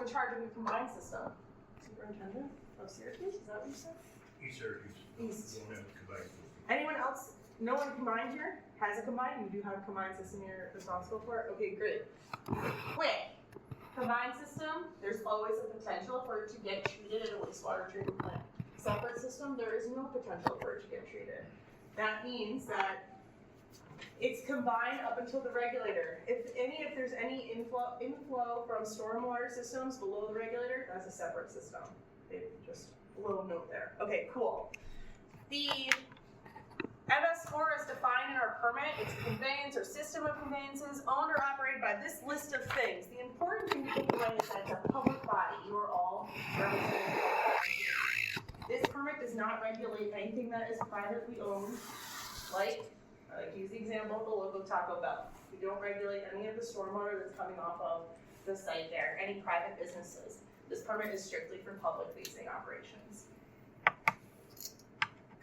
in charge of the combined system? Superintendent of Syracuse, is that what you said? East Syracuse. East. Don't have a combined system. Anyone else? No one combined here? Has a combined? You do have a combined system you're responsible for? Okay, great. Quick. Combined system, there's always a potential for it to get treated at a wastewater treatment plant. Separate system, there is no potential for it to get treated. That means that it's combined up until the regulator. If there's any inflow from stormwater systems below the regulator, that's a separate system. Just a little note there. Okay, cool. The MS4 is defined in our permit. It's a conveyance or system of conveyances owned or operated by this list of things. The important thing to take away is that it's a public body. You are all representing. This permit does not regulate anything that is privately owned, like, I like to use the example of the local Taco Bell. We don't regulate any of the stormwater that's coming off of the site there, any private businesses. This permit is strictly for public-facing operations.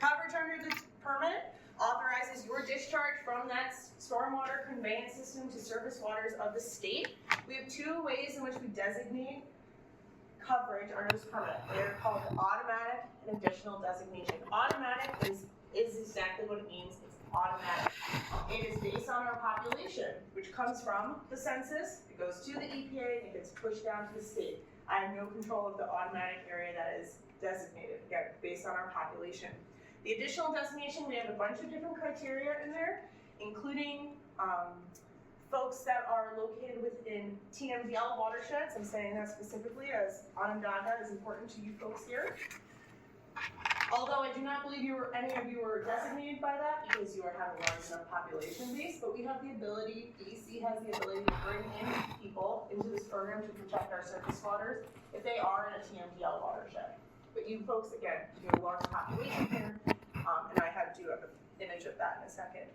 Coverage under the permit authorizes your discharge from that stormwater conveyance system to surface waters of the state. We have two ways in which we designate coverage under this permit. They are called automatic and additional designation. Automatic is exactly what it means. It's automatic. It is based on our population, which comes from the census. It goes to the EPA and it gets pushed down to the state. I have no control of the automatic area that is designated, again, based on our population. The additional designation, we have a bunch of different criteria in there, including folks that are located within TMDL watersheds. I'm saying that specifically as Onondaga is important to you folks here. Although I do not believe any of you were designated by that because you have a large enough population base, but we have the ability, DEC has the ability to bring in people into this program to protect our surface waters if they are in a TMDL watershed. But you folks, again, you have a large population here, and I do have an image of that in a second.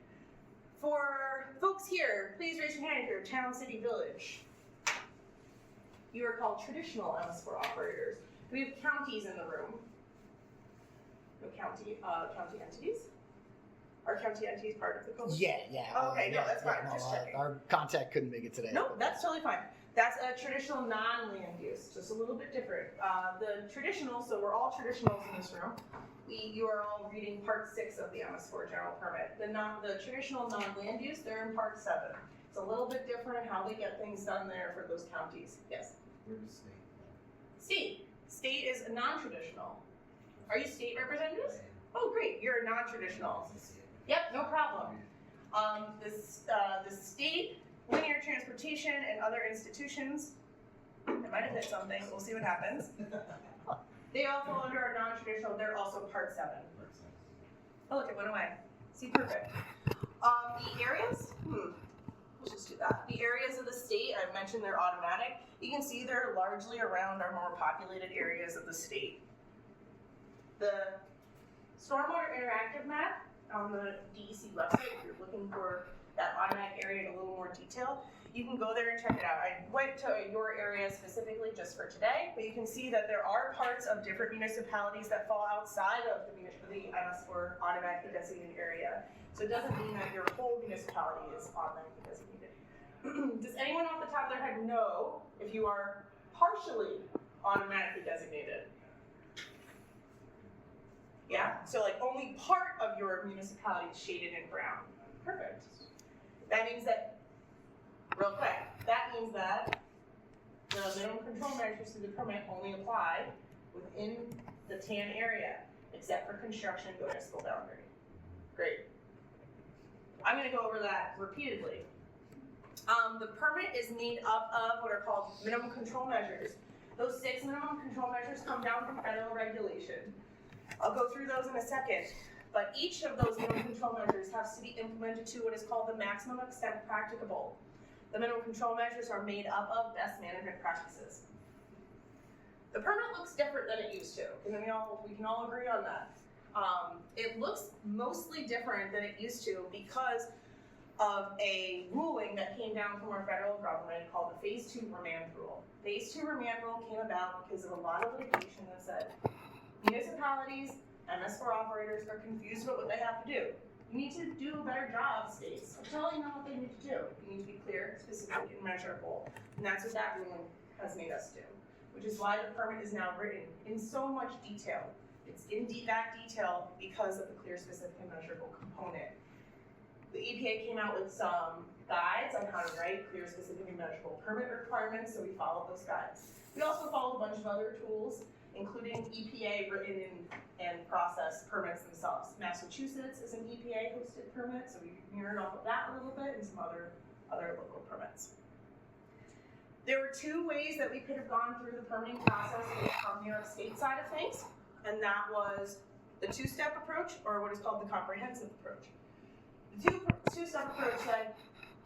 For folks here, please raise your hand if you're town, city, village. You are called traditional MS4 operators. We have counties in the room. No county entities? Are county entities part of the code? Yeah. Okay, no, that's fine. Just checking. Our contact couldn't make it today. No, that's totally fine. That's a traditional non-land use, just a little bit different. The traditional, so we're all traditionals in this room. You are all reading part 6 of the MS4 general permit. The traditional non-land use, they're in part 7. It's a little bit different how they get things done there for those counties. Yes? Where's the state? State is a non-traditional. Are you state representatives? Oh, great, you're a non-traditional. Yep, no problem. The state, linear transportation, and other institutions, I might have hit something, we'll see what happens. They all fall under our non-traditional, they're also part 7. Oh, look, it went away. See, perfect. The areas, let's just do that. The areas of the state, I've mentioned they're automatic. You can see they're largely around our more populated areas of the state. The Stormwater Interactive Map on the DEC website, if you're looking for that automatic area in a little more detail, you can go there and check it out. I went to your area specifically just for today, but you can see that there are parts of different municipalities that fall outside of the MS4 automatically designated area. So it doesn't mean that your whole municipality is automatically designated. Does anyone off the top of their head know if you are partially automatically designated? Yeah, so like only part of your municipality is shaded in brown. Perfect. That means that, real quick, that means that the minimum control measures to the permit only apply within the tan area, except for construction and municipal boundary. Great. I'm gonna go over that repeatedly. The permit is made up of what are called minimum control measures. Those 6 minimum control measures come down from federal regulation. I'll go through those in a second, but each of those minimum control measures has to be implemented to what is called the maximum extent practicable. The minimum control measures are made up of best management practices. The permit looks different than it used to, and we can all agree on that. It looks mostly different than it used to because of a ruling that came down from our federal government called the Phase 2 Remand Rule. Phase 2 Remand Rule came about because of a lot of litigation that said municipalities, MS4 operators are confused about what they have to do. You need to do a better job, states, of telling them what they need to do. You need to be clear, specific, and measurable. And that's what that ruling has made us do. which is why the permit is now written in so much detail. It's in that detail because of the clear, specific, and measurable component. The EPA came out with some guides on how to write clear, specific, and measurable permit requirements, so we followed those guides. We also followed a bunch of other tools, including EPA written and processed permits themselves. Massachusetts is an EPA hosted permit, so we mirrored off of that a little bit, and some other local permits. There were two ways that we could have gone through the permitting process from New York State side of things, and that was the two-step approach, or what is called the comprehensive approach. The two-step approach said,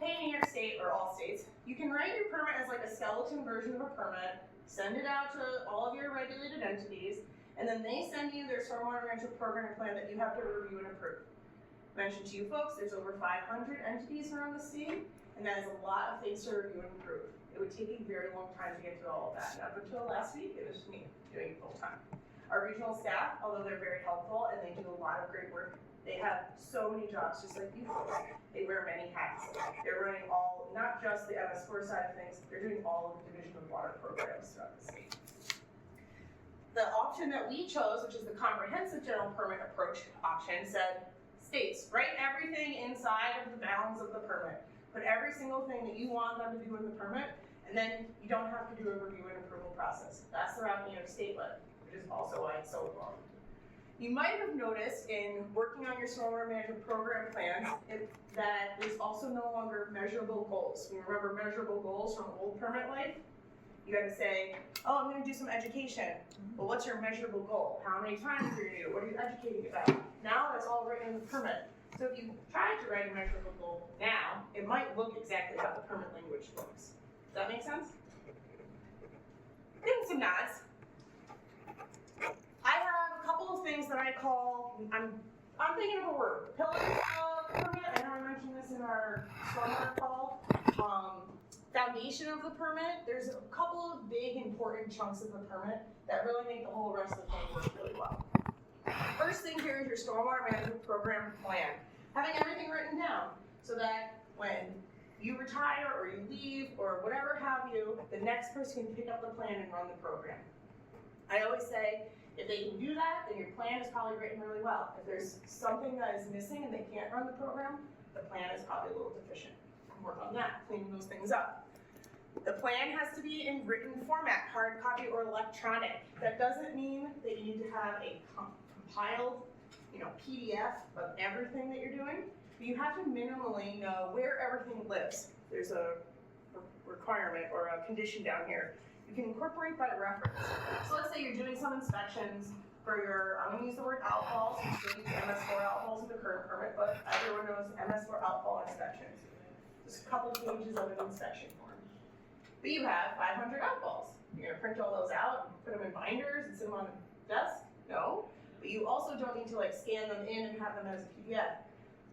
hey, New York State, or all states, you can write your permit as like a skeleton version of a permit, send it out to all of your regulated entities, and then they send you their stormwater management program plan that you have to review and approve. Mentioned to you folks, there's over 500 entities around the state, and that is a lot of things to review and approve. It would take a very long time to get through all of that, and up until last week, it was me doing it full time. Our regional staff, although they're very helpful and they do a lot of great work, they have so many jobs, just like you folks. They wear many hats. They're running all, not just the MS4 side of things, they're doing all of the Division of Water programs throughout the state. The option that we chose, which is the comprehensive general permit approach option, said, states, write everything inside of the bounds of the permit. Put every single thing that you want them to do in the permit, and then you don't have to do a review and approval process. That's the route New York State led, which is also why it's so long. You might have noticed in working on your stormwater management program plans that there's also no longer measurable goals. You remember measurable goals from old permit life? You gotta say, oh, I'm gonna do some education. Well, what's your measurable goal? How many times are you gonna do it? What are you educating about? Now that's all written in the permit. So if you tried to write a measurable goal now, it might look exactly how the permit language looks. Does that make sense? Getting some nods. I have a couple of things that I call, I'm thinking of a word, pillars of permit. I know I mentioned this in our stormwater call. Foundation of the permit. There's a couple of big important chunks of the permit that really make the whole rest of the thing work really well. First thing here is your stormwater management program plan. Having everything written down so that when you retire or you leave or whatever have you, the next person can pick up the plan and run the program. I always say, if they can do that, then your plan is probably written really well. If there's something that is missing and they can't run the program, the plan is probably a little deficient. Work on that, cleaning those things up. The plan has to be in written format, hard copy or electronic. That doesn't mean that you need to have a compiled, PDF of everything that you're doing, but you have to minimally know where everything lives. There's a requirement or a condition down here. You can incorporate by reference. So let's say you're doing some inspections for your, I'm gonna use the word outfalls, we still use MS4 outfalls with the current permit, but everyone knows MS4 outfall inspections. Just a couple pages of an inspection form. But you have 500 outfalls. You're gonna print all those out, put them in binders and sit them on a desk? No. But you also don't need to scan them in and have them as a PDF.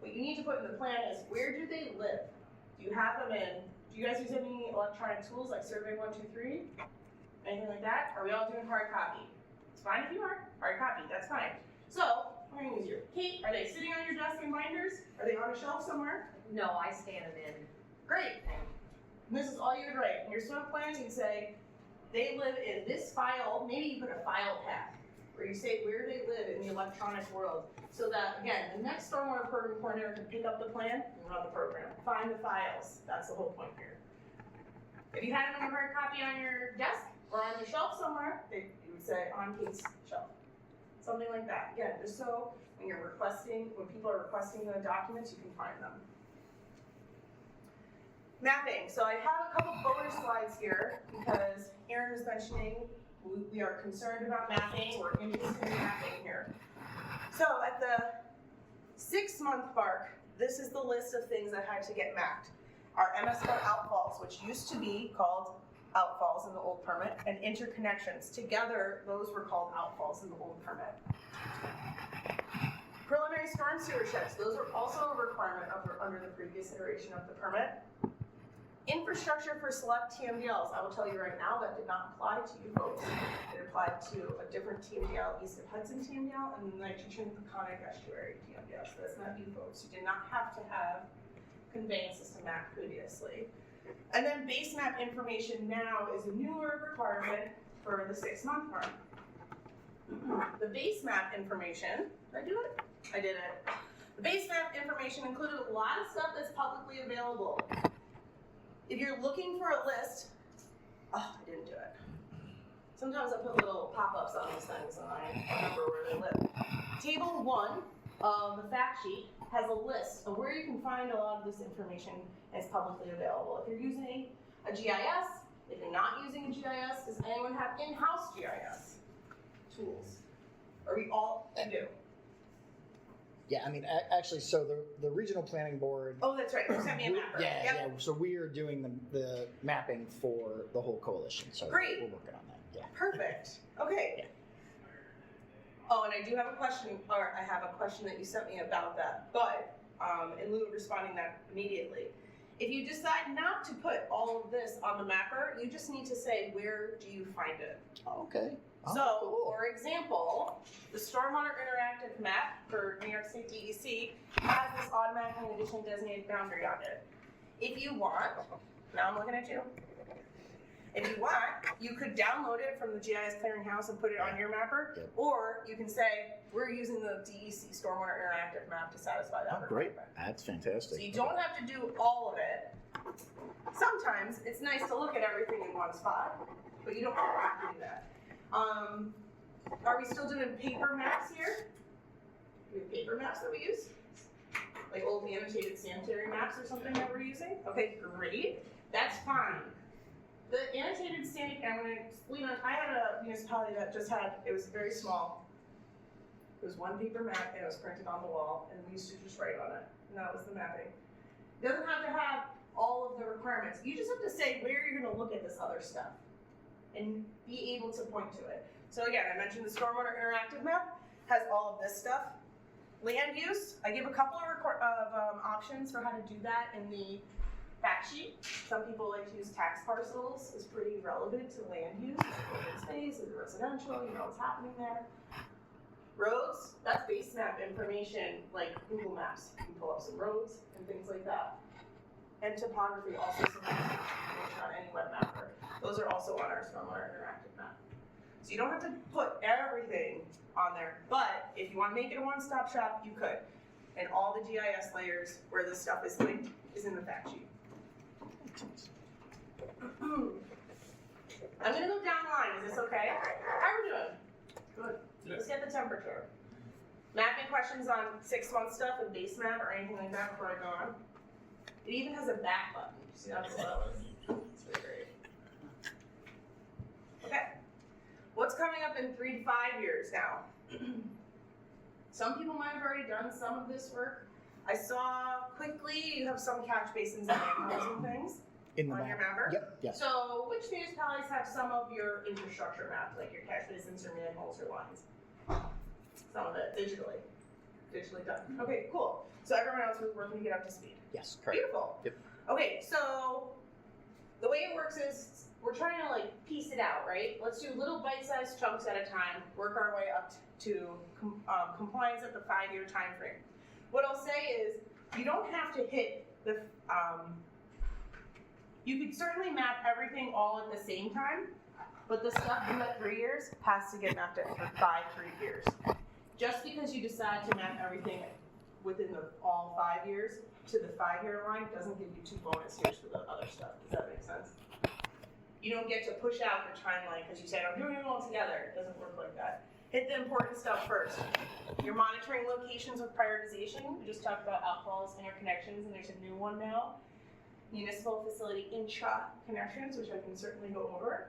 What you need to put in the plan is, where do they live? Do you have them in, do you guys use any electronic tools like Survey 123? Anything like that? Are we all doing hard copy? It's fine if you are. Hard copy, that's fine. So, I'm gonna use your Kate. Are they sitting on your desk in binders? Are they on a shelf somewhere? No, I scan them in. Great. And this is all you would write. In your SWIFT plan, you'd say, they live in this file, maybe you put a file path, where you say where they live in the electronic world, so that, again, the next stormwater program coordinator can pick up the plan and run the program. Find the files. That's the whole point here. If you had them in a hard copy on your desk or on your shelf somewhere, you would say on Kate's shelf. Something like that. Again, just so when people are requesting the documents, you can find them. Mapping. So I have a couple bonus slides here because Aaron was mentioning we are concerned about mapping. We're interested in mapping here. So at the 6-month mark, this is the list of things that had to get mapped. Our MS4 outfalls, which used to be called outfalls in the old permit, and interconnections. Together, those were called outfalls in the old permit. Preliminary storm sewer checks. Those were also a requirement under the previous iteration of the permit. Infrastructure for select TMDLs. I will tell you right now that did not apply to you folks. It applied to a different TMDL east of Hudson TMDL and the nitrogen Peconic estuary TMDL. So that's not you folks. You did not have to have conveyance system map previously. And then base map information now is a newer requirement for for the 6-month term. The base map information, did I do it? I did it. The base map information included a lot of stuff that's publicly available. If you're looking for a list, I didn't do it. Sometimes I put little pop-ups on these things and I remember where they live. Table 1 of the fact sheet has a list of where you can find a lot of this information and it's publicly available. If you're using a GIS, if you're not using a GIS, does anyone have in-house GIS tools? Or we all do? Yeah, I mean, actually, so the regional planning board. Oh, that's right. You sent me a mapper. Yeah, Yep. yeah. So we are doing the mapping for the whole coalition. So Great. We're working on that. Yeah. Perfect. Okay. Yeah. Oh, and I do have a question, or I have a question that you sent me about that. But in lieu of responding that immediately, if you decide not to put all of this on the mapper, you just need to say, where do you find it? Oh, okay. Oh, So, cool. for example, the Stormwater Interactive Map for New York State DEC has this automatically addition designated boundary on it. If you want, now I'm looking at you. If you want, you could download it from the GIS Clearinghouse and put it on your mapper, Yep. or you can say, we're using the DEC Stormwater Interactive Map to satisfy that Oh, great. requirement. That's fantastic. So you don't have to do all of it. Sometimes it's nice to look at everything in one spot, but you don't have to do that. Are we still doing paper maps here? Do we have paper maps that we use? Like old annotated sanitary maps or something that we're using? Okay, great. That's fine. The annotated sanitary, I'm gonna lean on, I had a municipality that just had, it was very small. It was one paper map and it was printed on the wall and we used to just write on it. And that was the mapping. It doesn't have to have all of the requirements. You just have to say where you're gonna look at this other stuff and be able to point to it. So again, I mentioned the Stormwater Interactive Map has all of this stuff. Land use, I give a couple of options for how to do that in the fact sheet. Some people like to use tax parcels, is pretty relevant to land use. Is it open space, is it residential, you know what's happening there. Roads, that's base map information like Google Maps. You can pull up some roads and things like that. And topography, also some information on any web mapper. Those are also on our Stormwater Interactive Map. So you don't have to put everything on there, but if you want to make it a one-stop shop, you could. And all the GIS layers where this stuff is linked is in the fact sheet. I'm gonna go down the line, is this okay? How are we doing? Good. Let's get the temperature. Mapping questions on 6-month stuff and base map or anything like that before I go on. It even has a back button. You see that below? It's pretty great. Okay. What's coming up in 3 to 5 years now? Some people might have already done some of this work. I saw quickly you have some catch basins and manholes and things In the on map. your mapper. Yep. Yes. So which municipalities have some of your infrastructure mapped, like your catch basins or manholes or lines? Some of it digitally done. Okay, cool. So everyone else is working to get up to speed. Yes. Correct. Beautiful. Yep. Okay, so the way it works is we're trying to like piece it out, right? Let's do little bite-sized chunks at a time, work our way up to compliance at the 5-year time frame. What I'll say is you don't have to hit the, you could certainly map everything all at the same time, but the stuff due at 3 years has to get mapped at for 3 years. Just because you decide to map everything within all 5 years to the 5-year line doesn't give you 2 bonus years for the other stuff. Does that make sense? You don't get to push out your timeline because you said, I'm doing it all together. It doesn't work like that. Hit the important stuff first. You're monitoring locations with prioritization. We just talked about outfalls, interconnections, and there's a new one now. Municipal facility intra-connections, which I can certainly go over.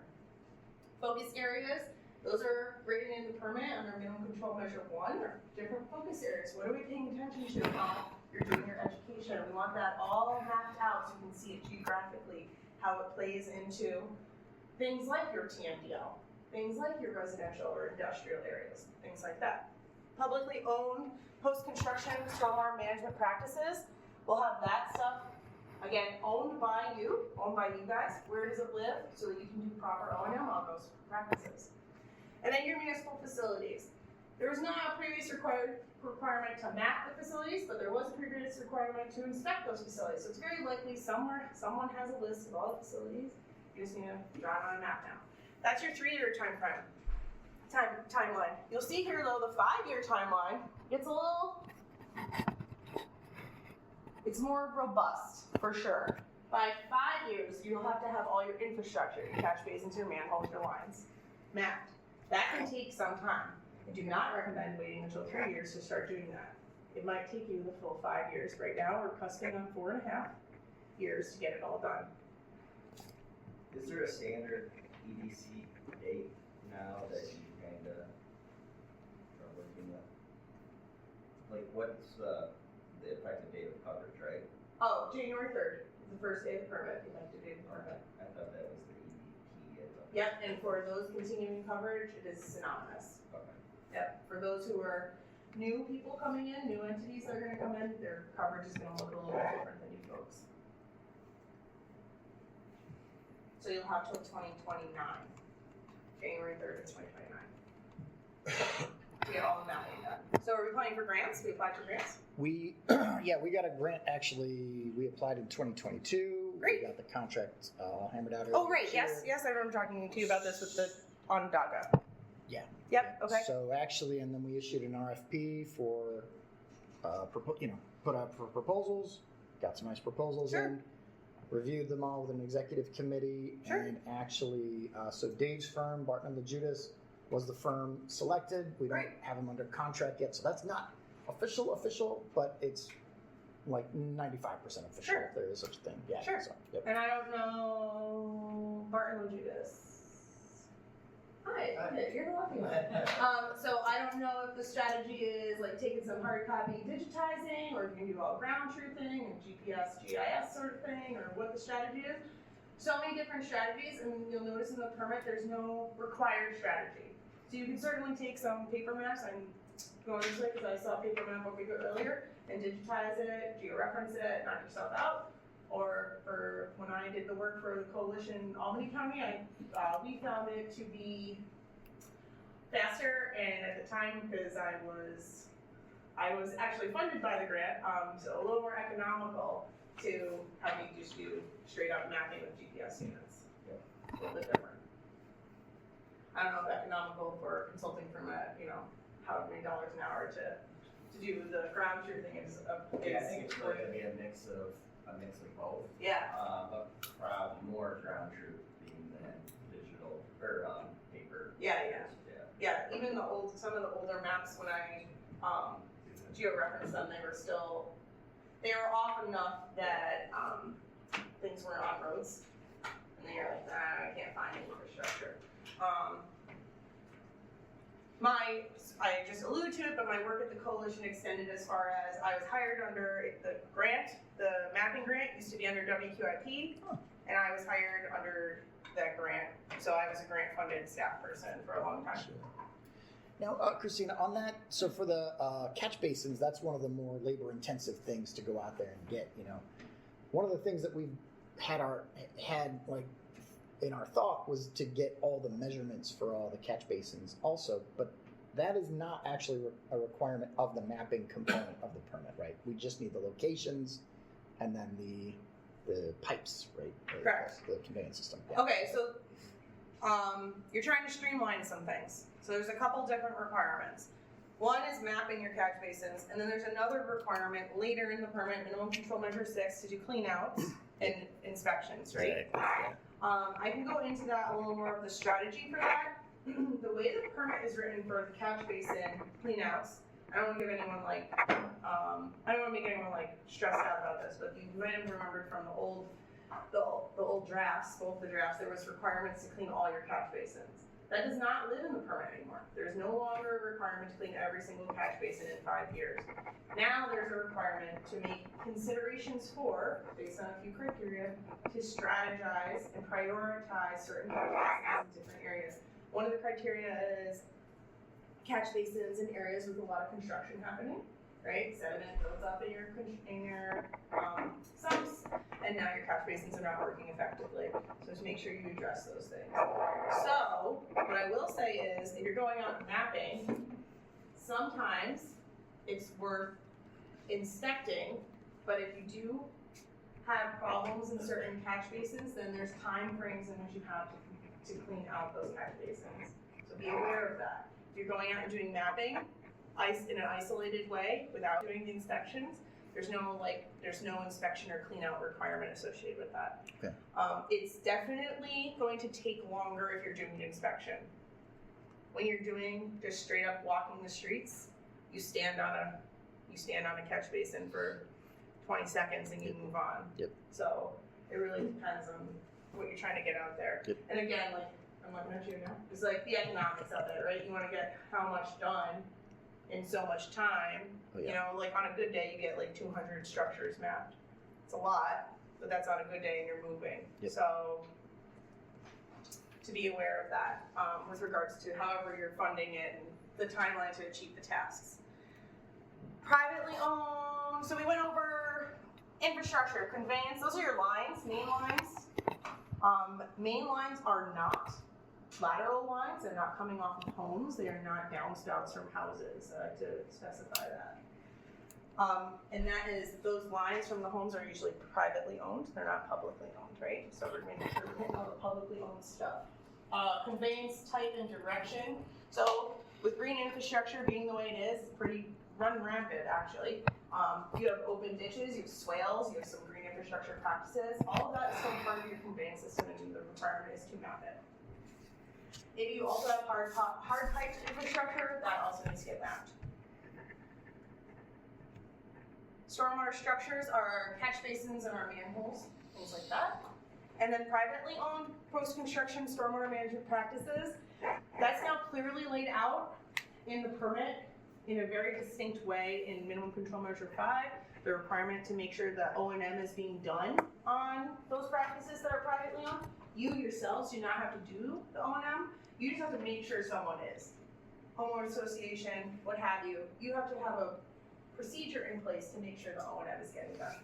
Focus areas, those are rated in the permit under minimum control measure 1, or different focus areas. What are we paying attention to while you're doing your education? We want that all mapped out so you can see it geographically, how it plays into things like your TMDL, things like your residential or industrial areas, things like that. Publicly owned post-construction stormwater management practices, we'll have that stuff, again, owned by you guys. Where does it live? So that you can do proper O&M on those practices. And then your municipal facilities. There was not a previous requirement to map the facilities, but there was a previous requirement to inspect those facilities. So it's very likely someone has a list of all the facilities. You just need to draw it on a map now. That's your 3-year timeline. You'll see here though, the 5-year timeline gets a little, it's more robust for sure. By 5 years, you'll have to have all your infrastructure, your catch basins, your manholes, your lines mapped. That can take some time. I do not recommend waiting until 3 years to start doing that. It might take you the full 5 years. Right now, we're custing on 4.5 years to get it all done. Is there a standard EDC date now that you kind of are looking at? Like, what's the effective date of coverage, right? Oh, January 3rd is the first day of the permit, the effective date of the permit. I thought that was the EDP. Yep, and for those continuing coverage, it is synonymous. Okay. Yep, for those who are new people coming in, new entities that are gonna come in, their coverage is gonna look a little bit different than you folks. So you'll have till 2029, January 3rd of 2029. To get all the mapping done. So are we applying for grants? We applied for grants? We, we got a grant actually, we applied in 2022. Great. We got the contract hammered out. Oh, earlier right, this yes, year. yes, I remember talking to you about this with the Onondaga. Yeah. Yep, okay. So actually, and then we issued an RFP for, put up for proposals, got some nice proposals Sure. in, reviewed them all with an executive committee, Sure. and actually, so Dave's firm, Barton and LaJudas, was the firm selected. We don't Right. have them under contract yet, so that's not official, but it's like 95% official, Sure. if there is such a thing. Yeah. Sure. So, yep. And I don't know Barton Judas. Hi, you're the lucky one. So I don't know if the strategy is like taking some hard copy digitizing, or if you can do all ground truthing and GPS, GIS sort of thing, or what the strategy is. So many different strategies, and you'll notice in the permit there's no required strategy. So you can certainly take some paper maps. I'm going this way because I saw a paper map over here earlier, and digitize it, georeference it, knock yourself out. Or for when I did the work for the coalition in Albany County, we found it to be faster, and at the time, because I was actually funded by the grant, so a little more economical to have me just do straight up mapping with GPS units. Yep. A little bit different. I don't know if economical for consulting from however many dollars an hour to do the ground truthing is Yeah, I think it's really gonna be a mix of both. yeah. But probably more ground truth being than digital or paper. Yeah. Yeah. Yeah, even some of the older maps when I georeferenced them, they were off enough that things weren't on roads, and they were like, I can't find any infrastructure. I just alluded to it, but my work at the coalition extended as far as I was hired under the grant. The mapping grant used to be under WQIP, and I was hired under that grant. So I was a grant-funded staff person for a long time. Sure. Now, Christina, on that, so for the catch basins, that's one of the more labor-intensive things to go out there and get. One of the things that we've had like in our thought was to get all the measurements for all the catch basins also, but that is not actually a requirement of the mapping component of the permit, right? We just need the locations and then the pipes, right? Correct. The conveyance system. Yeah. Okay, so you're trying to streamline some things. So there's a couple different requirements. One is mapping your catch basins, and then there's another requirement later in the permit, minimum control measure 6, to do clean outs and inspections, right? I can go into that a little more of the strategy for that. The way the permit is written for the catch basin clean outs, I don't want to give anyone I don't want to make anyone stressed out about this, but you might have remembered from the old drafts, both the drafts, there was requirements to clean all your catch basins. That does not live in the permit anymore. There's no longer a requirement to clean every single catch basin in 5 years. Now there's a requirement to make considerations for, based on a few criteria, to strategize and prioritize certain catch basins in different areas. One of the criteria is catch basins in areas with a lot of construction happening, right? Sediment builds up in your sumps, and now your catch basins are not working effectively. So to make sure you address those things. So what I will say is, if you're going out mapping, sometimes it's worth inspecting, but if you do have problems in certain catch basins, then there's time frames in which you have to to clean out those catch basins. So be aware of that. If you're going out and doing mapping, in an isolated way without doing the inspections, there's no inspection or clean out requirement associated with that. Okay. It's definitely going to take longer if you're doing an inspection. When you're doing just straight up walking the streets, you stand on a catch basin for 20 seconds and you move on. Yep. So it really depends on what you're trying to get out there. Yep. And again, like I'm looking at you now, it's like the economics of it, right? You want to get how much done in so much time. Oh, yeah. You know, like on a good day, you get like 200 structures mapped. It's a lot, but that's on a good day and you're moving. Yep. So to be aware of that with regards to however you're funding it and the timeline to achieve the tasks. Privately owned, so we went over infrastructure, conveyance, those are your lines, main lines. Main lines are not lateral lines, they're not coming off of homes, they are not downspouts from houses. I like to specify that. And that is, those lines from the homes are usually privately owned, they're not publicly owned, right? So we're making sure we're hitting all the publicly owned stuff. Conveyance type and direction. So with green infrastructure being the way it is, it's pretty run rampant actually. You have open ditches, you have swales, you have some green infrastructure practices. All of that is still part of your conveyance system and the requirement is to map it. If you also have hard piped infrastructure, that also needs to get mapped. Stormwater structures are our catch basins and our manholes, things like that. And then privately owned post-construction stormwater management practices, that's now clearly laid out in the permit in a very distinct way in minimum control measure 5, the requirement to make sure that O&M is being done on those practices that are privately owned. You yourselves do not have to do the O&M, you just have to make sure someone is. Homeowner association, what have you, you have to have a procedure in place to make sure the O&M is getting done.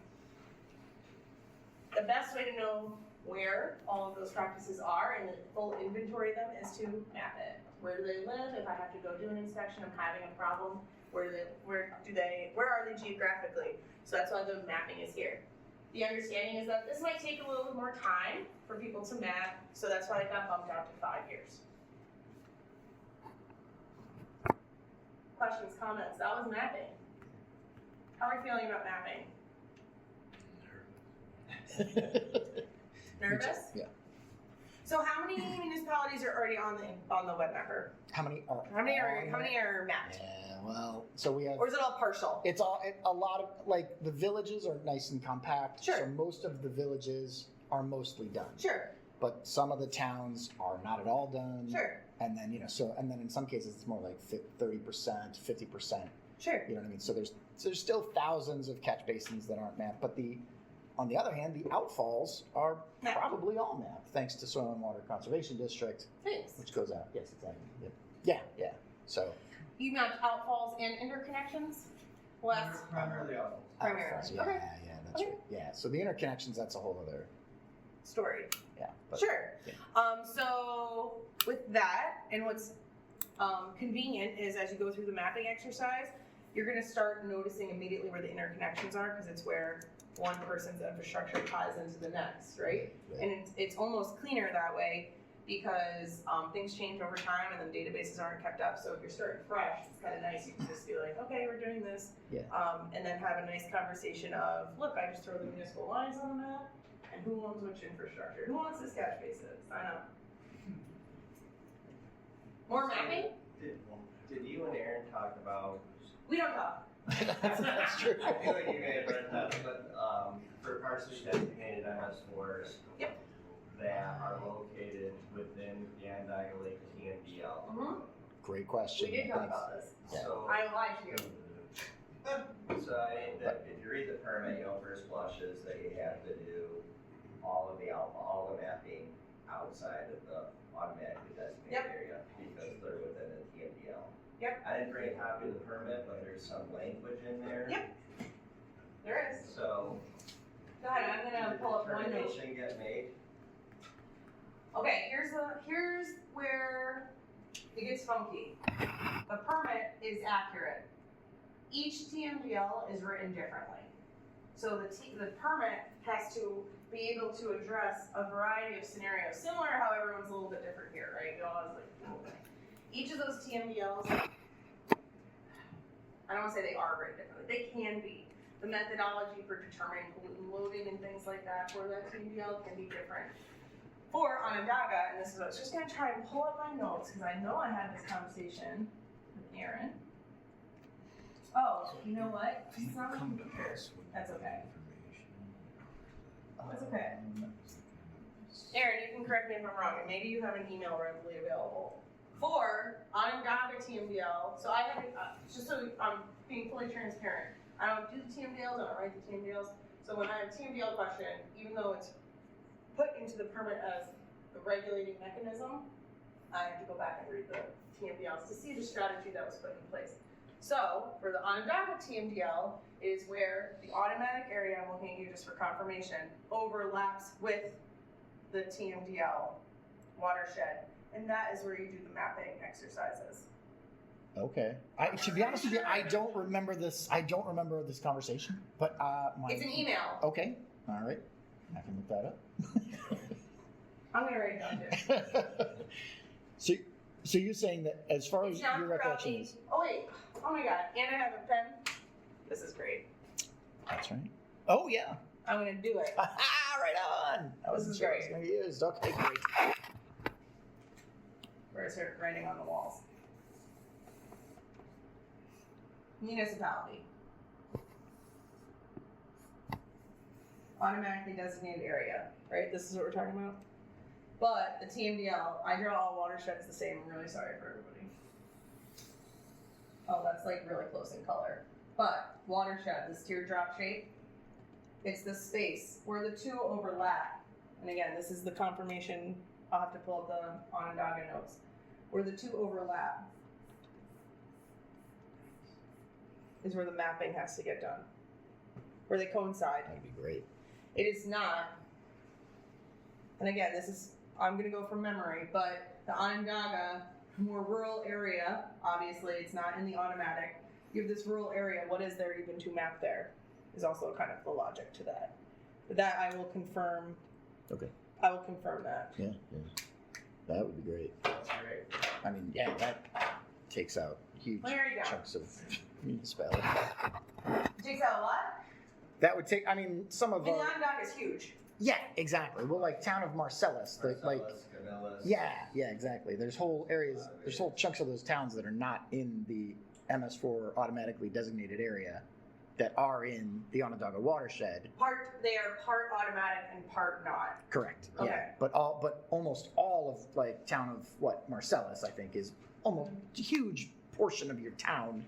The best way to know where all of those practices are and the full inventory of them is to map it. Where do they live? If I have to go do an inspection, I'm having a problem. Where are they geographically? So that's why the mapping is here. The understanding is that this might take a little bit more time for people to map, so that's why it got bumped out to 5 years. Questions, comments? That was mapping. How are we feeling about mapping? Nervous? Yeah. So how many municipalities are already on the web mapper? How many are mapped? Yeah, well, so we have. Or is it all partial? It's a lot of, like, the villages are nice and compact. Sure. So most of the villages are mostly done. Sure. But some of the towns are not at all done. Sure. And then, and then in some cases it's more like 30%, 50%. Sure. You know what I mean? So there's still thousands of catch basins that aren't mapped. But on the other hand, the outfalls are probably all mapped, thanks to Soil and Water Conservation District, Thanks. which goes out. Yes, exactly. Yep. Yeah. So. You mapped outfalls and interconnections? Well, that's Primarily outfalls. primarily. Outfalls, yeah, Okay. yeah, that's right. Yeah. So the interconnections, that's a whole other. Story. Yeah. But, Sure. Yeah. So with that, and what's convenient is as you go through the mapping exercise, you're going to start noticing immediately where the interconnections are because it's where one person's infrastructure ties into the next, right? Right. And it's almost cleaner that way because things change over time and then databases aren't kept up. So if you're starting fresh, it's kind of nice. You can just be like, okay, we're doing this. Yeah. And then have a nice conversation of, look, I just throw the municipal lines on the map. And who owns which infrastructure? Who wants this catch basin? Sign up. More mapping? Did you and Aaron talk about? We don't talk. that's true. I feel like you may have read that, but for partially designated MS4s that are located within the Onondaga Lake TMDL. Mm-hmm. Great question. We did talk Thanks. about this. Yeah. So, I lied to you. if you read the permit, first blush is that you have to do all the mapping outside of the automatically designated area because they're within the TMDL. Yep. I didn't bring a copy of the permit, but there's some language in there. Yep. There is. So. Go ahead, I'm gonna pull up one note. Determination get made. Okay, here's where it gets funky. The permit is accurate. Each TMDL is written differently. So the permit has to be able to address a variety of scenarios, similar to how everyone's a little bit different here, right? We all have like little thing. Each of those TMDLs, I don't want to say they are very different. They can be. The methodology for determining pollutant loading and things like that for that TMDL can be different. For Onondaga, and this is what I was just going to try and pull up my notes because I know I had this conversation with Aaron. Oh, you know what? It's not on the computer. That's okay. That's okay. Aaron, you can correct me if I'm wrong, and maybe you have an email readily available. For Onondaga TMDL, so I have, just so I'm being fully transparent, I don't do the TMDLs, I don't write the TMDLs, so when I have a TMDL question, even though it's put into the permit as the regulating mechanism, I have to go back and read the TMDLs to see the strategy that was put in place. So, for the Onondaga TMDL is where the automatic area, I'm looking at you just for confirmation, overlaps with the TMDL watershed. And that is where you do the mapping exercises. Okay. To be honest with you, I don't remember this conversation, but It's an email. Okay. All right. I can look that up. I'm gonna write it down too. So you're saying that as far as your recollection is, Oh wait. Oh my god. And I have a pen. This is great. that's right. Oh yeah. I'm gonna do it. Right on. That This was is great. Going to be used. Okay, great. Where is her writing on the walls? Municipality. Automatically designated area, right? This is what we're talking about. But the TMDL, I draw all watersheds the same. I'm really sorry for everybody. Oh, that's like really close in color. But watershed, this teardrop shape, it's the space where the two overlap. And again, this is the confirmation. I'll have to pull up the Onondaga notes. Where the two overlap is where the mapping has to get done. Where they coincide. That'd be great. It is not, and again, I'm going to go from memory, but the Onondaga, more rural area, obviously it's not in the automatic. You have this rural area, what is there even to map there? Is also kind of the logic to that. But that I will confirm. Okay. I will confirm that. Yeah. That would be great. That's great. I mean, yeah, that takes out huge Well, there you go. chunks of municipality. It takes out a lot. That would take, I mean, some of And the our... Onondaga is huge. Yeah, exactly. Well, like town of Marcellus, Canellas. yeah, exactly. There's whole areas, there's whole chunks of those towns that are not in the MS4 automatically designated area that are in the Onondaga watershed. They are part automatic and part not. Correct. Okay. Yeah. But almost all of like town of Marcellus, I think, is almost a huge portion of your town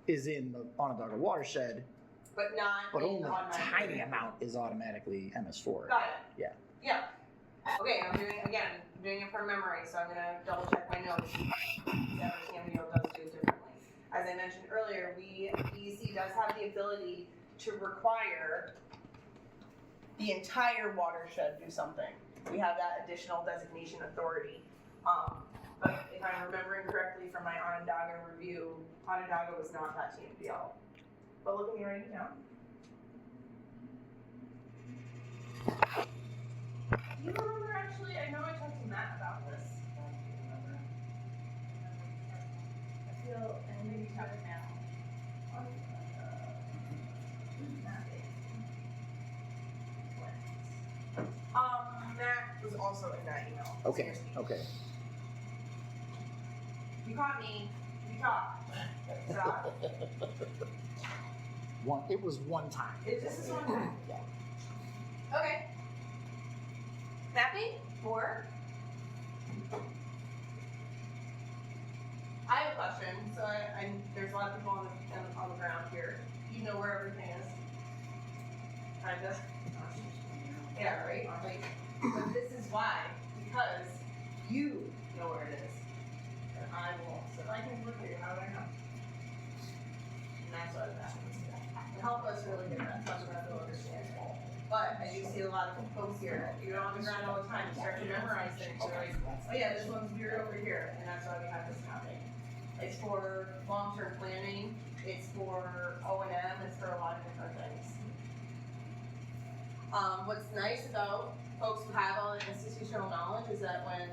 is in the Onondaga watershed. But not But in only the a automatic. tiny amount is automatically MS4. Got it. Yeah. Yeah. Okay, I'm doing it from memory, so I'm gonna double check my notes. That TMDL does do it differently. As I mentioned earlier, DEC does have the ability to require the entire watershed do something. We have that additional designation authority. But if I'm remembering correctly from my Onondaga review, Onondaga was not that TMDL. But look at me writing it down. Do you remember actually? I know I talked to Matt about this. I don't remember. I feel, and maybe talk it now. Matt was also in that email. Okay. You caught me. You talked. Stop. It was one time. This is one time. Yeah. Okay. Mapping? More? I have a question. So there's a lot of people on the ground here. You know where everything is. Kinda. Yeah, right? Like, but this is why. Because you know where it is. And I won't. So if I can look at you, how would I know? And that's what that means. To help us really get that fundamental understanding. But I do see a lot of folks here, you're on the ground all the time, you start to memorize things, you're like, oh yeah, this one's weird over here, and that's why we have this mapping. It's for long-term planning, it's for O&M, it's for a lot of different things. What's nice about folks who have all the institutional knowledge is that when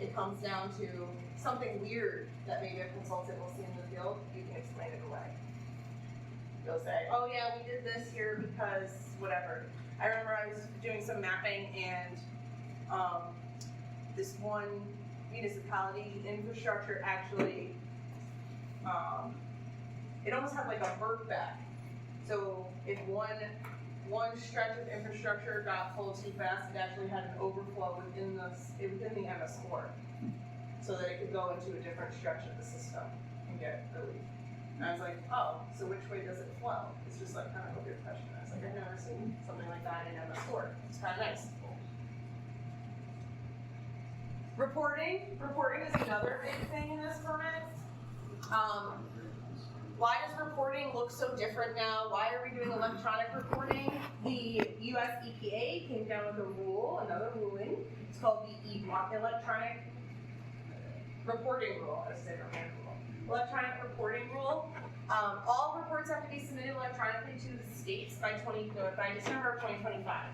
it comes down to something weird that maybe a consultant will see in the field, you can explain it away. You'll say, oh yeah, we did this here because whatever. I remember I was doing some mapping and this one municipality infrastructure actually, it almost had like a burp back. So if one stretch of infrastructure got full too fast, it actually had an overflow within the MS4, so that it could go into a different stretch of the system and get relief. And I was like, oh, so which way does it flow? It's just like kind of a weird question. I was like, I've never seen something like that in MS4. It's kind of nice. Reporting is another big thing in this permit. Why does reporting look so different now? Why are we doing electronic reporting? The US EPA came down with a rule, another ruling. It's called the electronic reporting rule. I say rule. Electronic reporting rule. All reports have to be submitted electronically to the states by December of 2025.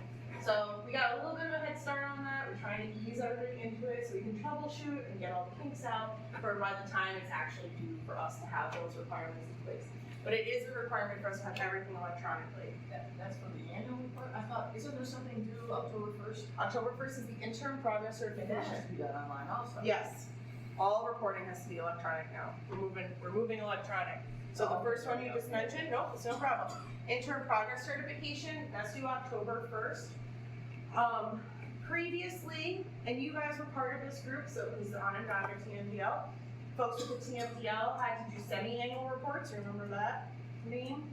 So we got a little bit of a head start on that. We're trying to ease everybody into it so we can troubleshoot and get all the kinks out for by the time it's actually due for us to have those requirements in place. But it is a requirement for us to have everything electronically. That's for the annual report? I thought, isn't there something due October 1st? October 1st is the interim progress And that certification. has to be done online also. Yes, all reporting has to be electronic now. We're moving electronic. So the first one you just mentioned, nope, it's no problem. Interim progress certification, that's due October 1st. Previously, and you guys were part of this group, so it was on and on your TMDL. Folks with the TMDL had to do semi-annual reports, remember that name?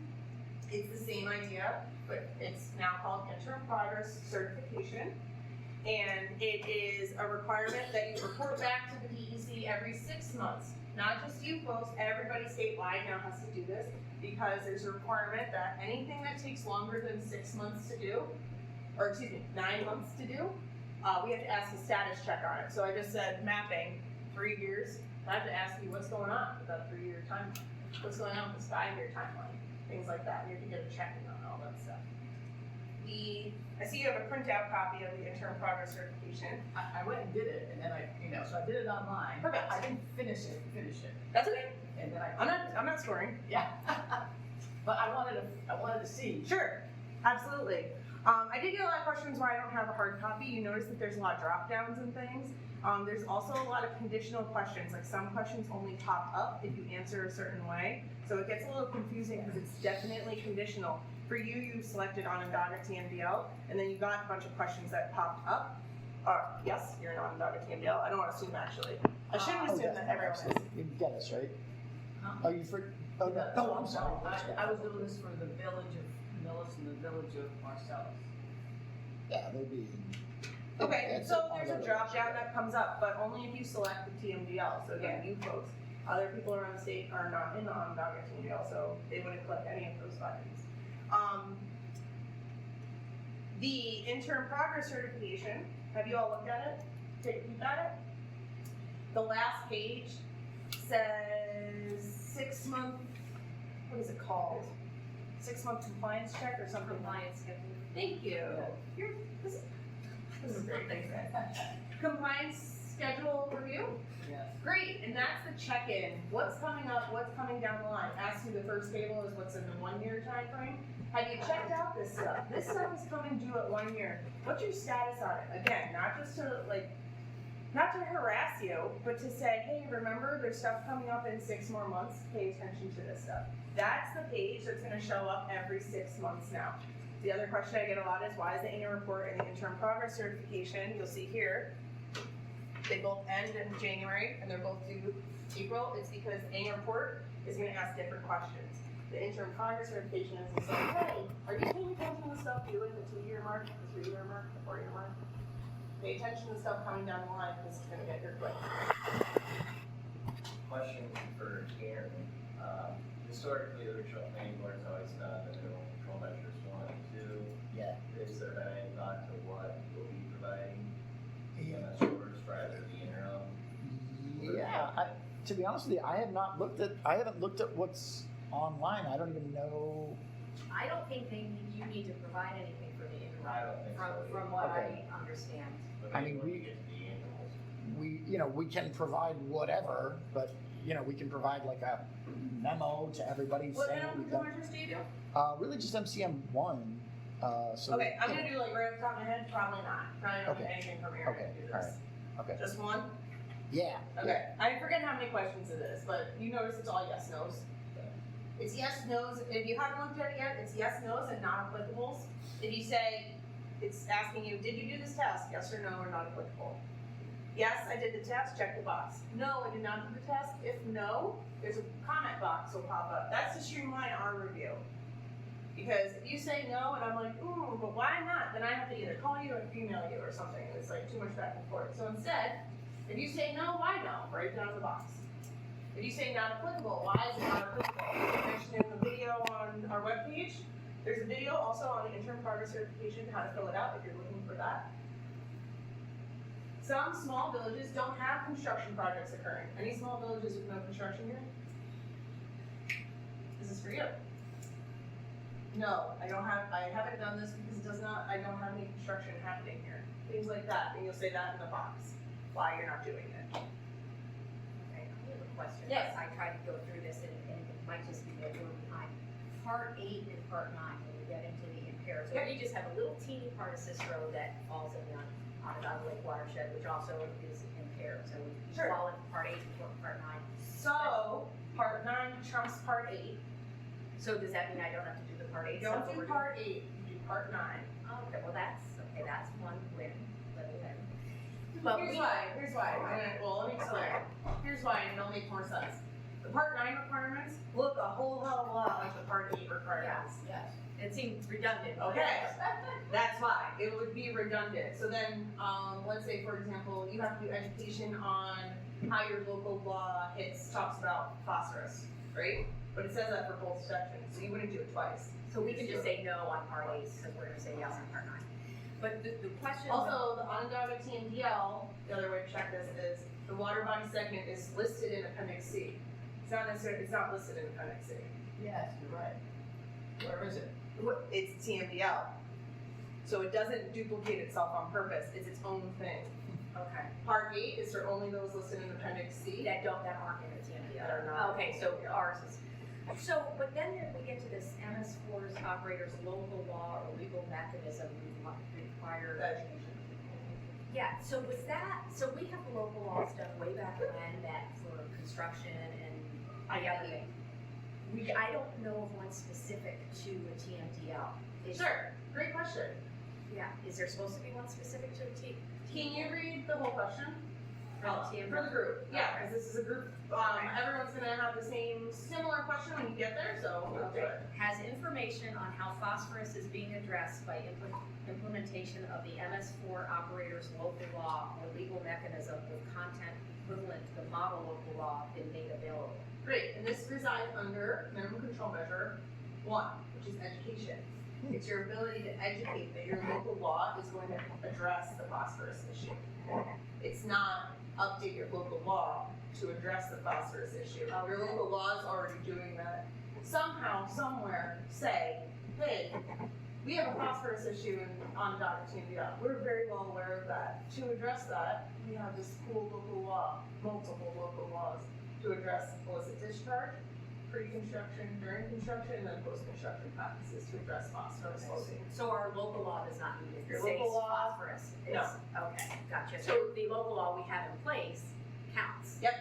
It's the same idea, but it's now called interim progress certification. And it is a requirement that you report back to the DEC every 6 months. Not just you folks, everybody statewide now has to do this because there's a requirement that anything that takes longer than 6 months to do, or excuse me, 9 months to do, we have to ask a status check on it. So I just said mapping, 3 years. I have to ask you what's going on with that 3-year timeline. What's going on with this 5-year timeline? Things like that. We have to get a check-in on all that stuff. I see you have a printout copy of the interim progress certification. I went and did it, and then so I did it online. Perfect. I didn't finish it. That's okay. And then I'm not scoring. Yeah. But I wanted to see. Sure, absolutely. I did get a lot of questions why I don't have a hard copy. You notice that there's a lot of drop downs and things. There's also a lot of conditional questions, like some questions only pop up if you answer a certain way. So it gets a little confusing because it's definitely conditional. For you, you selected Onondaga TMDL, and then you got a bunch of questions that popped up. Yes, you're an Onondaga TMDL. I don't want to assume actually. I shouldn't assume that everyone is. You get us, right? Huh? Oh, you for? Oh, no. Oh, I'm sorry. I was doing this for the village of Millis and the village of Marcellus. Yeah, they'll be. Okay, That's so it. there's a drop down that comes up, but only if you select the TMDL. So again, you folks, other people around the state are not in the Onondaga TMDL, so they wouldn't click any of those buttons. The interim progress certification, have you all looked at it? Take a peek at it? The last page says 6 month, what is it called? 6 month compliance check or something? Compliance schedule. Thank you. This is great, thanks guys. Compliance schedule review? Yes. Great, and that's the check-in. What's coming up, what's coming down the line? Ask you the first table is what's in the 1 year time frame. Have you checked out this stuff? This stuff is coming due at 1 year. What's your status on it? Again, not just to not to harass you, but to say, hey, remember there's stuff coming up in 6 more months, pay attention to this stuff. That's the page that's gonna show up every 6 months now. The other question I get a lot is why is the annual report and the interim progress certification, you'll see here, they both end in January and they're both due April. It's because the annual report is gonna ask different questions. The interim progress certification is like, hey, are you paying attention to the stuff doing the 2-year mark, the 3-year mark, the 4-year mark? Pay attention to the stuff coming down the line because it's gonna get here quick. Question for Karen. Historically, the original planning board has always done the mineral control measures 1 and 2. Yeah. Is there been any thought to what you'll be providing EMS scores rather than the interim? Yeah. To be honest with you, I haven't looked at what's online. I don't even know. I don't think you need to provide anything for the interim. I don't think so. from what Okay. I understand. But I then mean, when we- you get to the animals, we can provide whatever, but, we can provide like a memo to everybody What saying animal what we've control done. measures do you do? Really just MCM1, so. Okay, I'm gonna do like right off the top of my head, probably not. Probably don't Okay. have anything from Aaron Okay, to do all this. Okay, Just one? yeah. Okay. I forget how many questions it is, but you notice it's all yes, nos. It's yes, nos. If you haven't looked at it yet, it's yes, nos, and not applicables. If you say, it's asking you, did you do this task? Yes or no, or not applicable. Yes, I did the test, check the box. No, I did not do the test. If no, there's a comment box will pop up. That's to streamline our review. Because if you say no, and I'm like, but why not? Then I have to either call you or email you or something. It's like too much back and forth. So instead, if you say no, why no? Write it down in the box. If you say not applicable, why is it not applicable? I mentioned in the video on our webpage. There's a video also on the interim progress certification, how to fill it out if you're looking for that. Some small villages don't have construction projects occurring. Any small villages with no construction here? This is for you. No, I haven't done this because I don't have any construction happening here. Things like that, and you'll say that in the box, why you're not doing it. Okay, I have a question. Yes. I tried to go through this and it might just be that we're behind. Part 8 and part 9, when we get into the impaired. So we just have a little teeny part of Cicero that falls in the Onondaga Lake watershed, which also is impaired. So we Sure. fall into part 8 and part 9. So, part 9 trumps part 8. So does that mean I don't have to do the part 8? Don't stuff do over part 8, you do part 9. Oh, okay, well that's one win, little win. Here's why. Well, let me explain. Here's why, and it'll make more sense. The part 9 requirements look a whole hell of a lot like the part 8 requirements. Yes. It seems redundant. Okay. That's why, it would be redundant. So then, let's say for example, you have to do education on how your local law talks about phosphorus, right? But it says that for both sections, so you wouldn't do it twice. So we can just say no on part 8 because we're gonna say yes on part 9. But the question. Also, the Onondaga TMDL, the other way to check this is, the water body segment is listed in Appendix C. It's not listed in Appendix C. Yes, you're right. Where is it? It's TMDL. So it doesn't duplicate itself on purpose, it's its own thing. Okay. Part 8 is for only those listed in Appendix C. That aren't in the TMDL. That are not. Okay, so ours is. So, but then we get to this MS4's operators local law or legal mechanism required. Education. Yeah, so was that, so we have local laws done way back when that for construction and everything. I don't know of one specific to a TMDL. Sure, great question. Yeah, is there supposed to be one specific to a Can you read the whole question? For the TMDL? For the group, yeah, because this is a group, everyone's gonna have the similar question when you get there, so we'll do it. Has information on how phosphorus is being addressed by implementation of the MS4 operator's local law or legal mechanism with content equivalent to the model local law been made available? Great, and this resides under minimum control measure 1, which is education. It's your ability to educate that your local law is going to address the phosphorus issue. It's not update your local law to address the phosphorus issue. Your local law is already doing that. Somehow, somewhere, say, hey, we have a phosphorus issue in Onondaga TMDL. We're very well aware of that. To address that, we have this cool local law, multiple local laws, to address illicit discharge, pre-construction, during construction, and then post-construction practices to address phosphorus loading. So our local law does not need it. Your It says local law- phosphorus. No. Okay, gotcha. So the local law we have in place counts. Yep.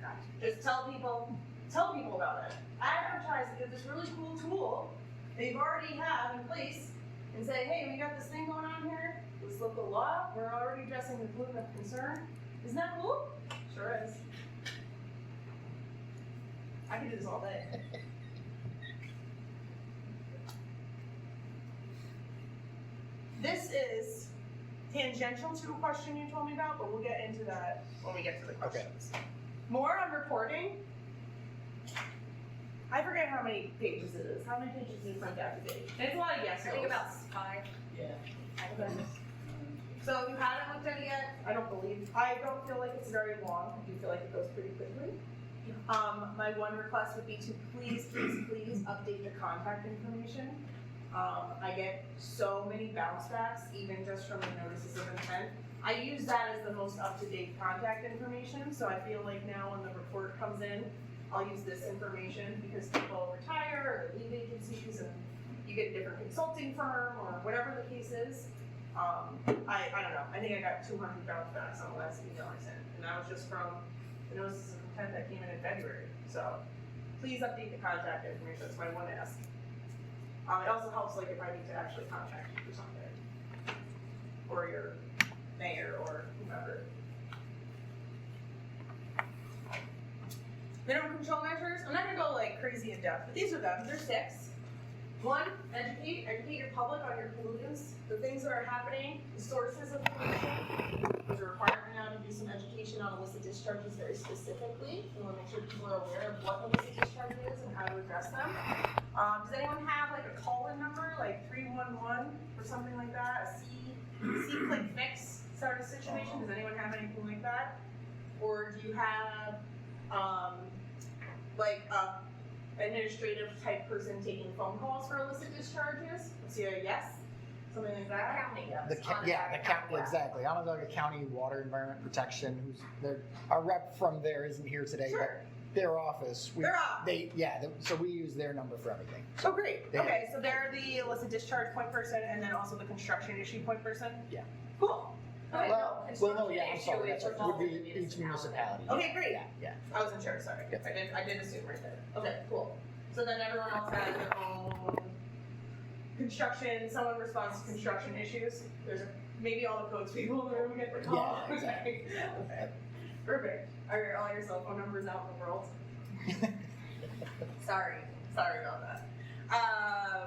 Gotcha. Just tell people about it. Advertise it, this really cool tool that you already have in place, and say, hey, we got this thing going on here, this local law, we're already addressing the pollutant of concern. Isn't that cool? Sure is. I can do this all day. This is tangential to a question you told me about, but we'll get into that when we get to the questions. More on reporting. I forget how many pages it is. How many pages is front after page? It's a lot of yes. I think no's. about 5. Yeah. Okay. So if you haven't looked at it yet, I don't feel like it's very long. I do feel like it goes pretty quickly. My one request would be to please update the contact information. I get so many bounce backs, even just from the notices of intent. I use that as the most up-to-date contact information, so I feel like now when the report comes in, I'll use this information because people retire or leave agencies and you get a different consulting firm or whatever the case is. I don't know, I think I got 200 bounce backs on the last email I sent, and that was just from the notices of intent that came in February. So please update the contact information, that's my one ask. It also helps like if I need to actually contact you for something, or your mayor or whoever. Minimum control measures, I'm not gonna go like crazy in depth, but these are them, they're 6. 1, educate your public on your pollutants, the things that are happening, the sources of pollution. There's a requirement now to do some education on illicit discharges very specifically. We wanna make sure people are aware of what illicit discharge is and how to address them. Does anyone have like a call-in number, like 311 or something like that? A C-click fix sort of situation? Does anyone have anything like that? Or do you have like a administrative type person taking phone calls for illicit discharges? Let's see a yes, something like that. County does. The county, exactly. Onondaga County Water Environment Protection, our rep from there isn't here today, Sure. but their office, so we use their number for everything. Oh, great. They Okay, so they're the illicit discharge point person and then also the construction issue point person? Yeah. Cool. Okay. I'm sorry, that's right. Would be Construction each municipality. Okay, great. Yeah. I wasn't sure, sorry. Yep. I did assume right there. Okay, cool. So then everyone else has their own construction, someone responds to construction issues. Maybe all the codes people in the room get the call. Yeah, exactly. Okay. Perfect. Are all your cell phone numbers out in the world? Sorry about that.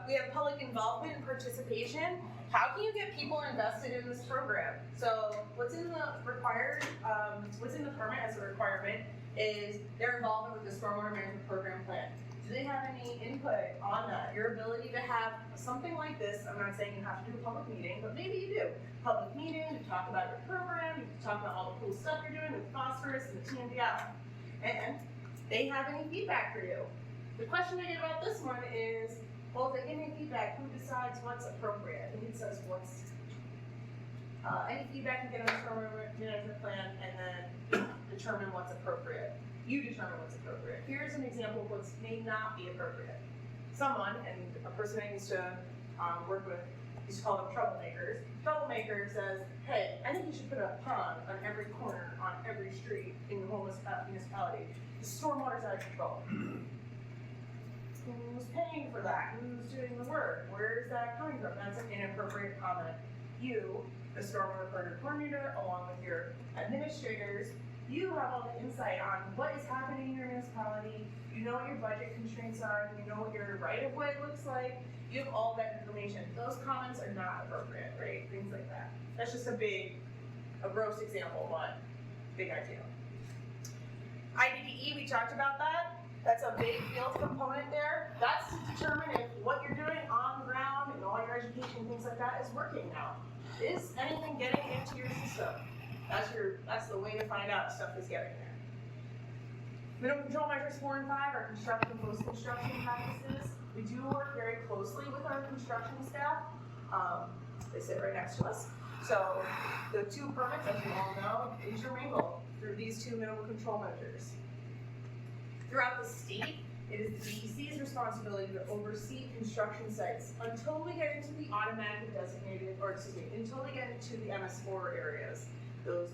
We have public involvement and participation. How can you get people invested in this program? So what's in the permit as a requirement is their involvement with the stormwater management program plan. Do they have any input on that? Your ability to have something like this, I'm not saying you have to do a public meeting, but maybe you do. Public meeting to talk about your program, you can talk about all the cool stuff you're doing with phosphorus and the TMDF. And they have any feedback for you. The question I get about this one is, well, if they give me feedback, who decides what's appropriate? I think it says any feedback you get on the stormwater management plan and then determine what's appropriate. You determine what's appropriate. Here's an example of what may not be appropriate. Someone, and a person I used to work with, used to call them troublemakers. Troublemaker says, hey, I think you should put a pond on every corner, on every street in your whole municipality. The stormwater's out of control. Who's paying for that? Who's doing the work? Where is that coming from? That's an inappropriate comment. You, the stormwater project coordinator, along with your administrators, you have all the insight on what is happening in your municipality. You know what your budget constraints are. You know what your right-of-way looks like. You have all that information. Those comments are not appropriate, right? Things like that. That's just a gross example of one big idea. IDDE, we talked about that. That's a big field component there. That's to determine if what you're doing on the ground and all your education, things like that, is working now. Is anything getting into your system? That's the way to find out if stuff is getting there. Minimum control measures 4 and 5 are construction and post-construction practices. We do work very closely with our construction staff. They sit right next to us. So the 2 permits, as you all know, intermingle through these 2 minimum control measures. Throughout the state, it is the DEC's responsibility to oversee construction sites until we get into the automatically designated, until we get into the MS4 areas, those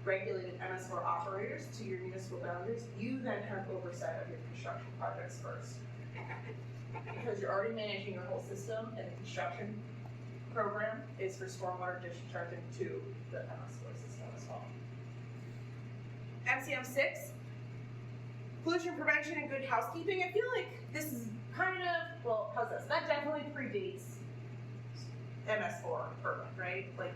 regulated MS4 operators to your municipal boundaries. You then have oversight of your construction projects first. Because you're already managing your whole system, and the construction program is for stormwater discharging to the MS4 system as well. MCM 6. Pollution prevention and good housekeeping. I feel like this is how's this? That definitely predates MS4 permit, right? Like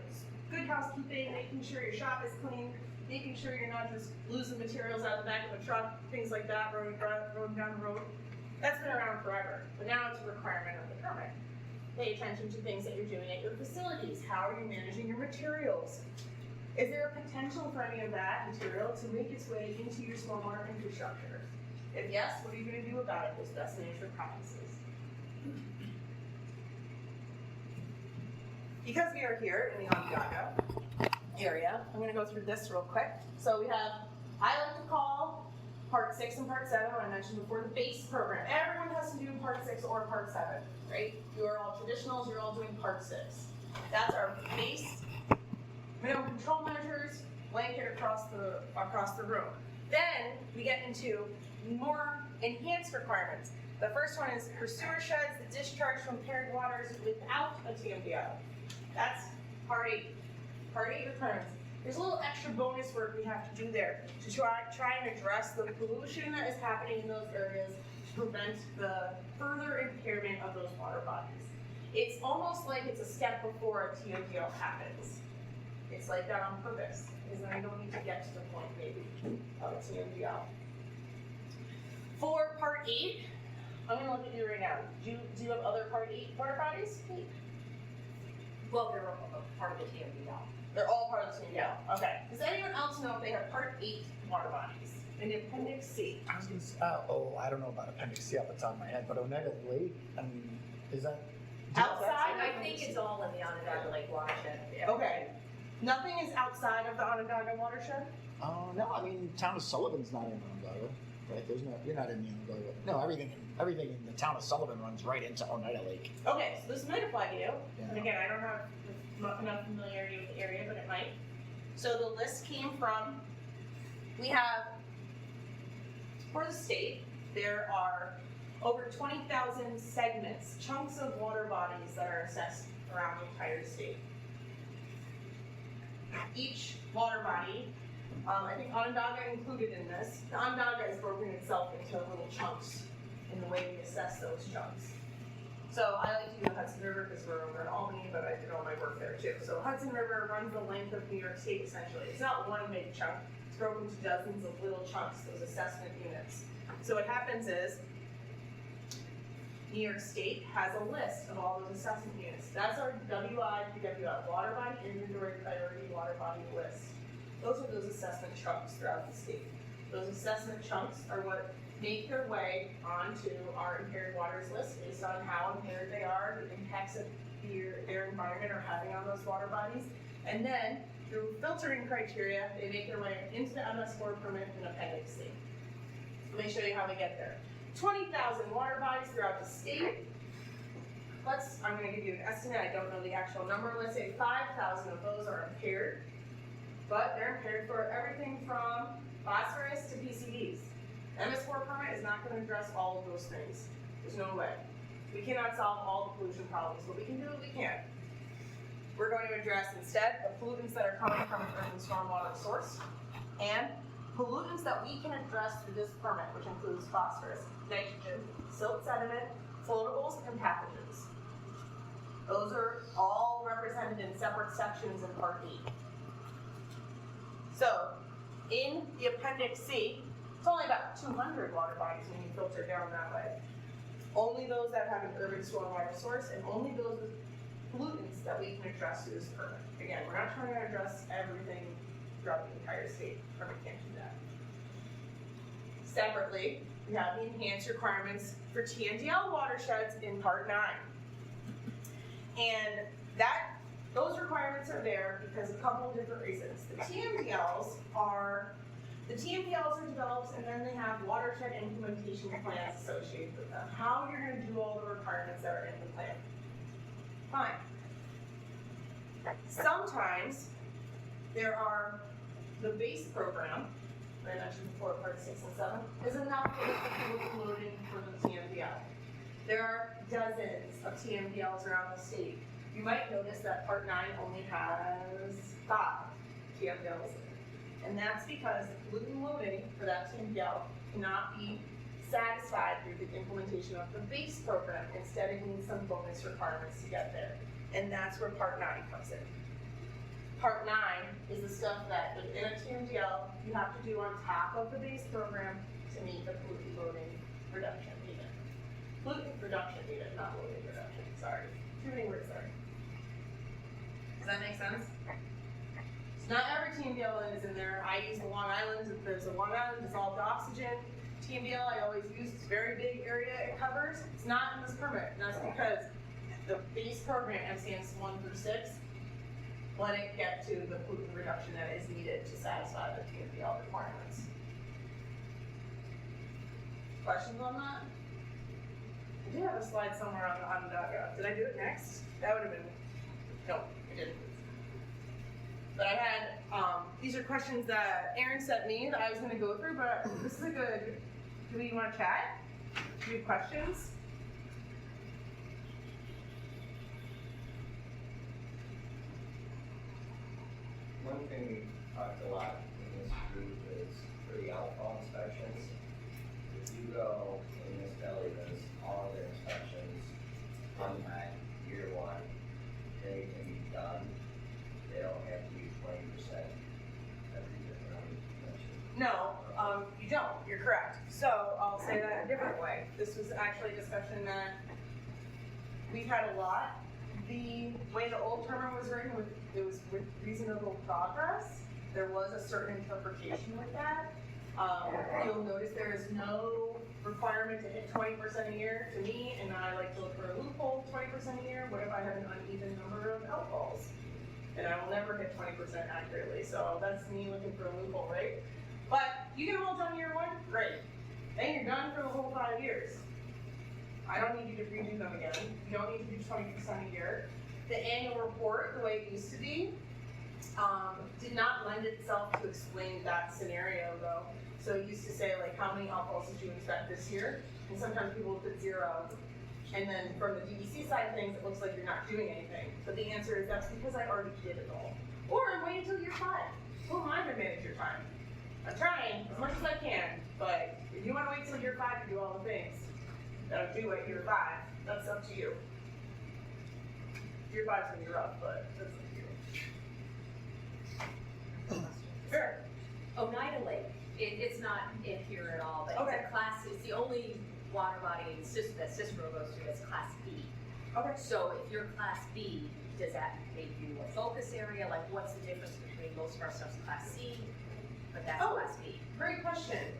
good housekeeping, making sure your shop is clean, making sure you're not just losing materials out the back of a truck, things like that, rolling down the road. That's been around forever, but now it's a requirement of the permit. Pay attention to things that you're doing at your facilities. How are you managing your materials? Is there a potential for any of that material to make its way into your stormwater infrastructure? If yes, what are you going to do about it? Those best management practices. because we are here in the Onondaga area, I'm gonna go through this real quick. So we have, I like to call part 6 and part 7, what I mentioned before, the base program. Everyone has to do part 6 or part 7, right? You are all traditionals, you're all doing part 6. That's our base minimum control measures, blanket across the room. Then we get into more enhanced requirements. The first one is for sewer sheds, the discharge from impaired waters without a TMDL. That's part 8. Part 8 requirements. There's a little extra bonus work we have to do there to try and address the pollution that is happening in those areas to prevent the further impairment of those water bodies. It's almost like it's a step before a TMDL happens. It's like that on purpose, because then I don't need to get to the point maybe of a TMDL. For part 8, I'm gonna look at you right now. Do you have other part 8 water bodies? Well, they're a part of the TMDL. They're all part of the TMDL. Okay. Does anyone else know if they have part 8 water bodies in the Appendix C? I was gonna say, I don't know about Appendix C off the top of my head, but Oneida Lake, I mean, is that? Outside? I think it's all in the Onondaga Lake watershed. Yeah. Okay. Nothing is outside of the Onondaga watershed? No, I mean, town of Sullivan's not in Onondaga, right? There's no, you're not in the Onondaga. No, everything in the town of Sullivan runs right into Oneida Lake. Okay, so this might apply to you. Yeah. And again, I don't have enough familiarity with the area, but it might. So the list came from, we have, for the state, there are over 20,000 segments, chunks of water bodies that are assessed around the entire state. Each water body, I think Onondaga included in this, the Onondaga is broken itself into little chunks in the way we assess those chunks. So I like to do the Hudson River because we're over in Albany, but I did all my work there too. So Hudson River runs the length of New York State essentially. It's not one big chunk, it's broken into dozens of little chunks, those assessment units. So what happens is, New York State has a list of all those assessment units. That's our WIPWL, Water Body Inventory Priority Water Body List. Those are those assessment chunks throughout the state. Those assessment chunks are what make their way onto our impaired waters list based on how impaired they are, the impacts of their environment are having on those water bodies. And then, through filtering criteria, they make their way into the MS4 permit in Appendix C. Let me show you how we get there. 20,000 water bodies throughout the state. I'm going to give you an estimate, I don't know the actual number. Let's say 5,000 of those are impaired, but they're impaired for everything from phosphorus to PCBs. MS4 permit is not going to address all of those things. There's no way. We cannot solve all the pollution problems, but we can do what we can. We're going to address instead the pollutants that are coming from an urban stormwater source and pollutants that we can address through this permit, which includes phosphorus, nitrogen, silt sediment, floatables, and pathogens. Those are all represented in separate sections in Part 8. So, in the Appendix C, it's only about 200 water bodies when you filter down that way. Only those that have an urban stormwater source and only those with pollutants that we can address through this permit. Again, we're not trying to address everything throughout the entire state. Permit can't do that. Separately, we have the enhanced requirements for TMDL watersheds in Part 9. And those requirements are there because of a couple of different reasons. The TMDLs are developed and then they have watershed implementation plans associated with them. How you're going to do all the requirements that are in the plan. Fine. Sometimes there are the base program that I mentioned before, Part 6 and 7, is enough for the pollutant loading for the TMDL. There are dozens of TMDLs around the state. You might notice that Part 9 only has 5 TMDLs in it. And that's because the pollutant loading for that TMDL cannot be satisfied through the implementation of the base program. Instead, it needs some bonus requirements to get there. And that's where Part 9 comes in. Part 9 is the stuff that within a TMDL you have to do on top of the base program to meet the pollutant loading reduction needed. Pollutant reduction needed, not loading reduction, sorry. Too many words there. Does that make sense? So not every TMDL is in there. I use the Long Island. If there's a Long Island dissolved oxygen TMDL, I always use. It's a very big area it covers. It's not in this permit. And that's because the base program, MCMs 1 through 6, let it get to the pollutant reduction that is needed to satisfy the TMDL requirements. Questions on that? I do have a slide somewhere on .gov. Did I do it next? That would have been, no, I didn't. But I had, these are questions that Aaron sent me that I was gonna go through, but this is a good, do we wanna chat? Do you have questions? One thing we talked a lot in this group is for the outfall inspections. If you go in this belly, does all of their inspections on that year one, they can be done. They don't have to be 20% every year. No, you don't, you're correct. So I'll say that a different way. This was actually a discussion that we've had a lot. The way the old term was written, it was with reasonable progress. There was a certain interpretation with that. You'll notice there is no requirement to hit 20% a year to me, and I like to look for a loophole 20% a year. What if I have an uneven number of outfalls? And I will never hit 20% accurately, so that's me looking for a loophole, right? But you get them all done year one, great. Then you're done for the whole 5 years. I don't need you to redo them again. You don't need to do 20% a year. The annual report, the way it used to be, did not lend itself to explain that scenario though. So it used to say like, how many outfalls did you inspect this year? And sometimes people would put 0. And then from the DEC side of things, it looks like you're not doing anything. But the answer is that's because I already did it all. Or I'm waiting until year 5. Who am I to manage your time? I'm trying as much as I can, but if you want to wait till year 5 to do all the things that I do at year 5, that's up to you. Year 5's gonna be rough, but that's up to you. Sure. Oneida Lake, it's not in here at all, but Okay. it's a class, it's the only water body in that Cicero goes through that's class B. Okay. So if you're class B, does that make you a focus area? Like what's the difference between most of our stuff's class C, but that's Oh. class B? Great question.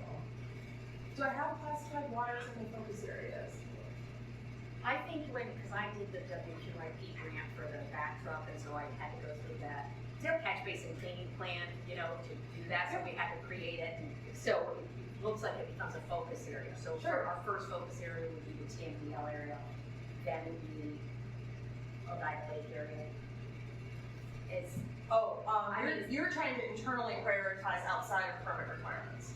Do I have classified waters in the focus areas? I think because I did the WQIP grant for the backdrop, and so I had to go through that catch basin cleaning plan, to do that, so we had to create it. And so it looks like it becomes a focus area. So Sure. our first focus area would be the TMDL area, then would be the Oneida Lake area. It's, You're trying to internally prioritize outside of permit requirements.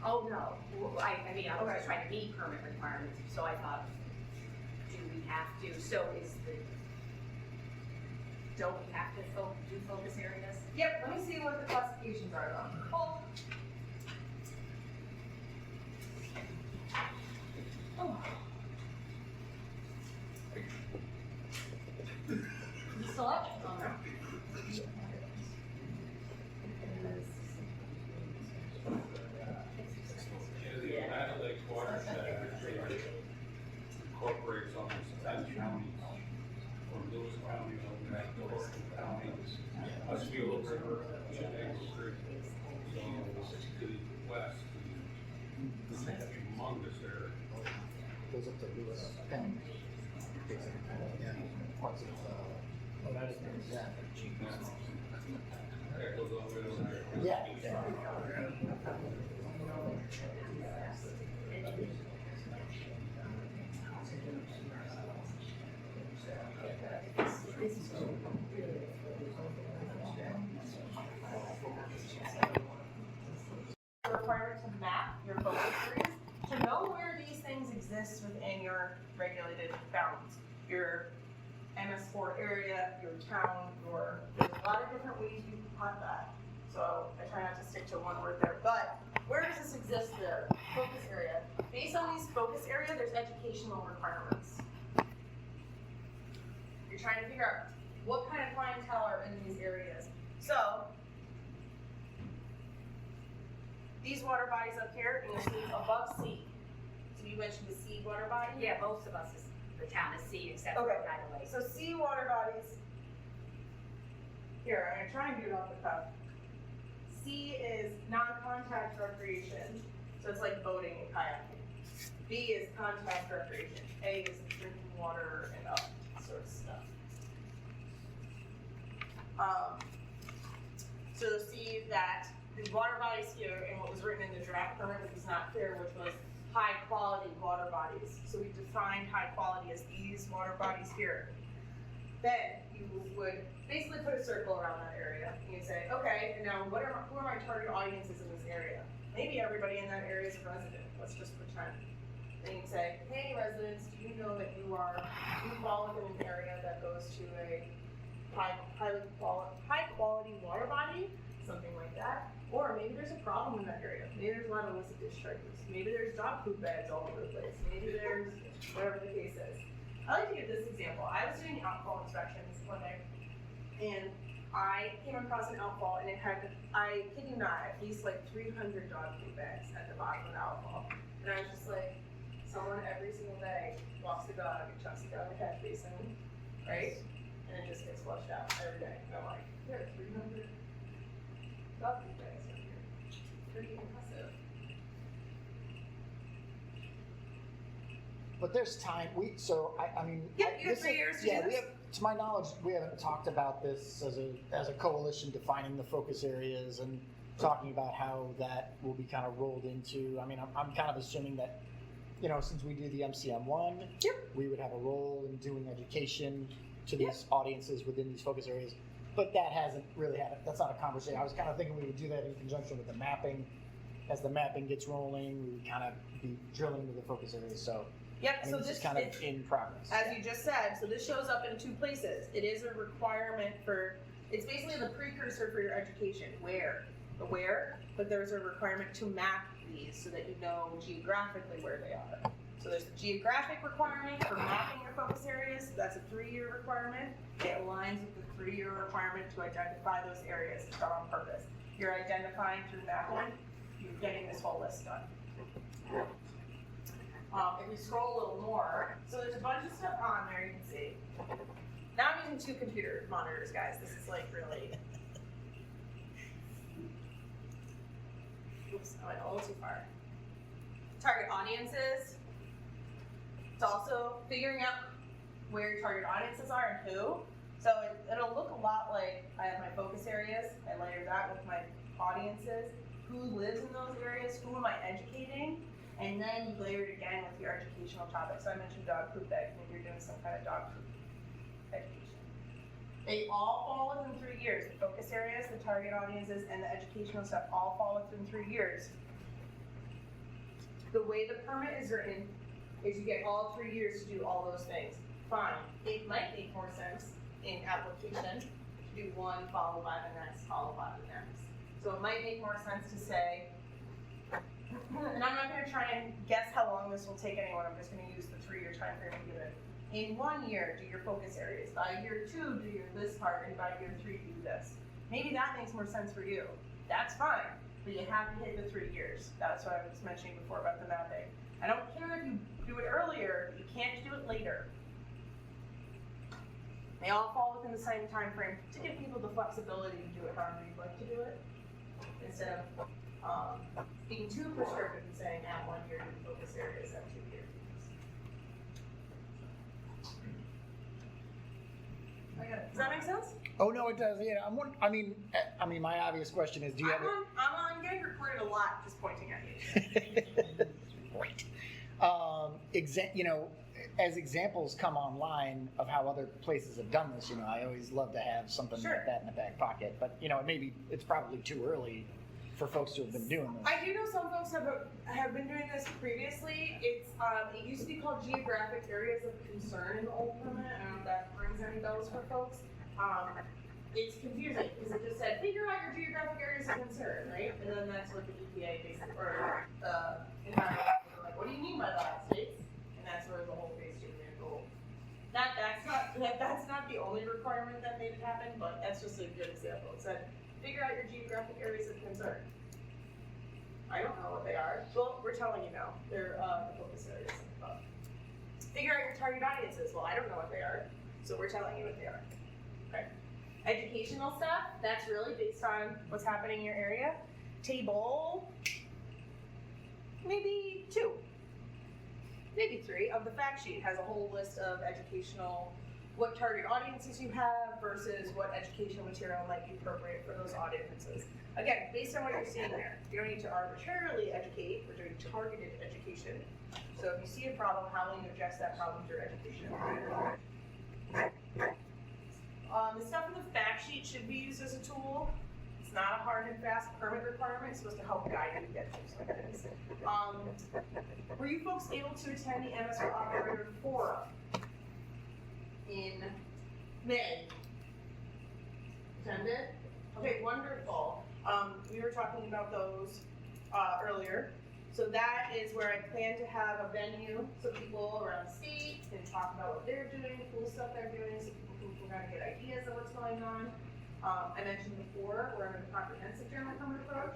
oh no, I mean, I was Okay. just trying to meet permit requirements, so I thought, do we have to, don't we have to do focus areas? Yep, let me see what the classifications are though. Oh. You still up? Oh, no. The Oneida Lake watershed incorporates almost 10 counties, from Lewis County over to Dorset County, Osceola River, Shenango Creek, so to the west, it's a humongous area. Goes up to Lewis County. Yeah, parts of, yeah. That goes all the way over there. Yeah. The requirement to map your focus areas, to know where these things exist within your regulated bounds. Your MS4 area, your town, there's a lot of different ways you can cut that. So I try not to stick to one word there, but where does this exist there? Focus area. Based on these focus area, there's educational requirements. You're trying to figure out what kind of clientele are in these areas. So these water bodies up here, and you'll see above C. So you mentioned the C water body? Yeah, most of us, the town is C except for Okay. Oneida Lake. So C water bodies, here, I'm gonna try and do it off the cuff. C is non-contact recreation, so it's like boating and kayaking. B is contact recreation. A is drinking water and up sort of stuff. So you'll see that the water bodies here and what was written in the draft permit, which was not clear, which was high quality water bodies. So we defined high quality as these water bodies here. Then you would basically put a circle around that area and you'd say, okay, and now who are my target audiences in this area? Maybe everybody in that area is a resident. Let's just pretend. Then you'd say, hey residents, do you know that you fall within an area that goes to a high quality water body? Something like that. Or maybe there's a problem in that area. Maybe there's a lot of illicit discharges. Maybe there's dog poop beds all over the place. Maybe there's whatever the case is. I like to give this example. I was doing outfall inspections one day, and I came across an outfall, and it had, I kid you not, at least like 300 dog poop bags at the bottom of the outfall. And I was just like, someone every single day walks the dog and chucks it down the catch basin, right? And it just gets flushed out every day. And I'm like, there are 300 dog poop bags over here. Pretty impressive. But there's time. I mean. Yeah, you have 3 years to do Yeah, this. to my knowledge, we haven't talked about this as a coalition defining the focus areas and talking about how that will be kind of rolled into. I mean, I'm kind of assuming that, since we do the MCM1, Yep. we would have a role in doing education to these audiences within these focus areas. But that hasn't really that's not a conversation. I was kind of thinking we would do that in conjunction with the mapping. As the mapping gets rolling, we would kind of be drilling into the focus areas. So. Yep, I mean, so this this is kind of in progress. as you just said, so this shows up in 2 places. It is a requirement it's basically the precursor for your education. But there's a requirement to map these so that you know geographically where they are. So there's the geographic requirement for mapping your focus areas. That's a 3-year requirement. It aligns with the 3-year requirement to identify those areas. It's done on purpose. You're identifying through mapping, you're getting this whole list done. If we scroll a little more, so there's a bunch of stuff on there you can see. Now I'm using 2 computer monitors, guys. This is like really. Oops, I went a little too far. Target audiences. It's also figuring out where your target audiences are and who. So it'll look a lot like I have my focus areas. I layer that with my audiences. Who lives in those areas? Who am I educating? And then you layer it again with your educational topics. So I mentioned dog poop bag, maybe you're doing some kind of dog poop education. They all fall within 3 years. The focus areas, the target audiences, and the educational stuff all fall within 3 years. The way the permit is written is you get all 3 years to do all those things. Fine. It might make more sense in application to do one followed by the next, followed by the next. So it might make more sense to say, and I'm not going to try and guess how long this will take anyone. I'm just going to use the 3-year time frame given. In 1 year, do your focus areas. By year 2, do this part, and by year 3, do this. Maybe that makes more sense for you. That's fine, but you have to hit the 3 years. That's what I was mentioning before about the mapping. I don't care if you do it earlier, you can't do it later. They all fall within the same time frame to give people the flexibility to do it however you'd like to do it, instead of being too prescriptive and saying at 1 year do focus areas, at 2 years. Does that make sense? Oh no, it does. Yeah, I mean, my obvious question is, do you have? I'm getting recorded a lot, just pointing at you. Right. As examples come online of how other places have done this, I always love to have something Sure. like that in the back pocket. But maybe it's probably too early for folks who have been doing this. I do know some folks have been doing this previously. It used to be called geographic areas of concern in the old permit. I don't know if that rings any bells for folks. It's confusing because it just said figure out your geographic areas of concern, right? And then that's what the EPA basically, or the environmental, like, what do you mean by that, states? And that's where the whole phase 2 and goal. That's not the only requirement that made it happen, but that's just a good example. It said figure out your geographic areas of concern. I don't know what they are. Well, we're telling you now. They're the focus areas. Figure out your target audiences. Well, I don't know what they are, so we're telling you what they are. Okay. Educational stuff, that's really based on what's happening in your area. Table, maybe 2. maybe 3 of the fact sheet has a whole list of educational, what target audiences you have versus what educational material might be appropriate for those audiences. Again, based on what you're seeing there, you don't need to arbitrarily educate, we're doing targeted education. So if you see a problem, how will you address that problem through education? The stuff in the fact sheet should be used as a tool. It's not a hard and fast permit requirement, it's supposed to help guide you to get through some things. Were you folks able to attend the MSR Operator Forum in May? Attended? Okay, wonderful. We were talking about those earlier. So that is where I plan to have a venue so people around the state can talk about what they're doing, cool stuff they're doing, so people can kind of get ideas of what's going on. I mentioned before, we're under the comprehensive general permit approach,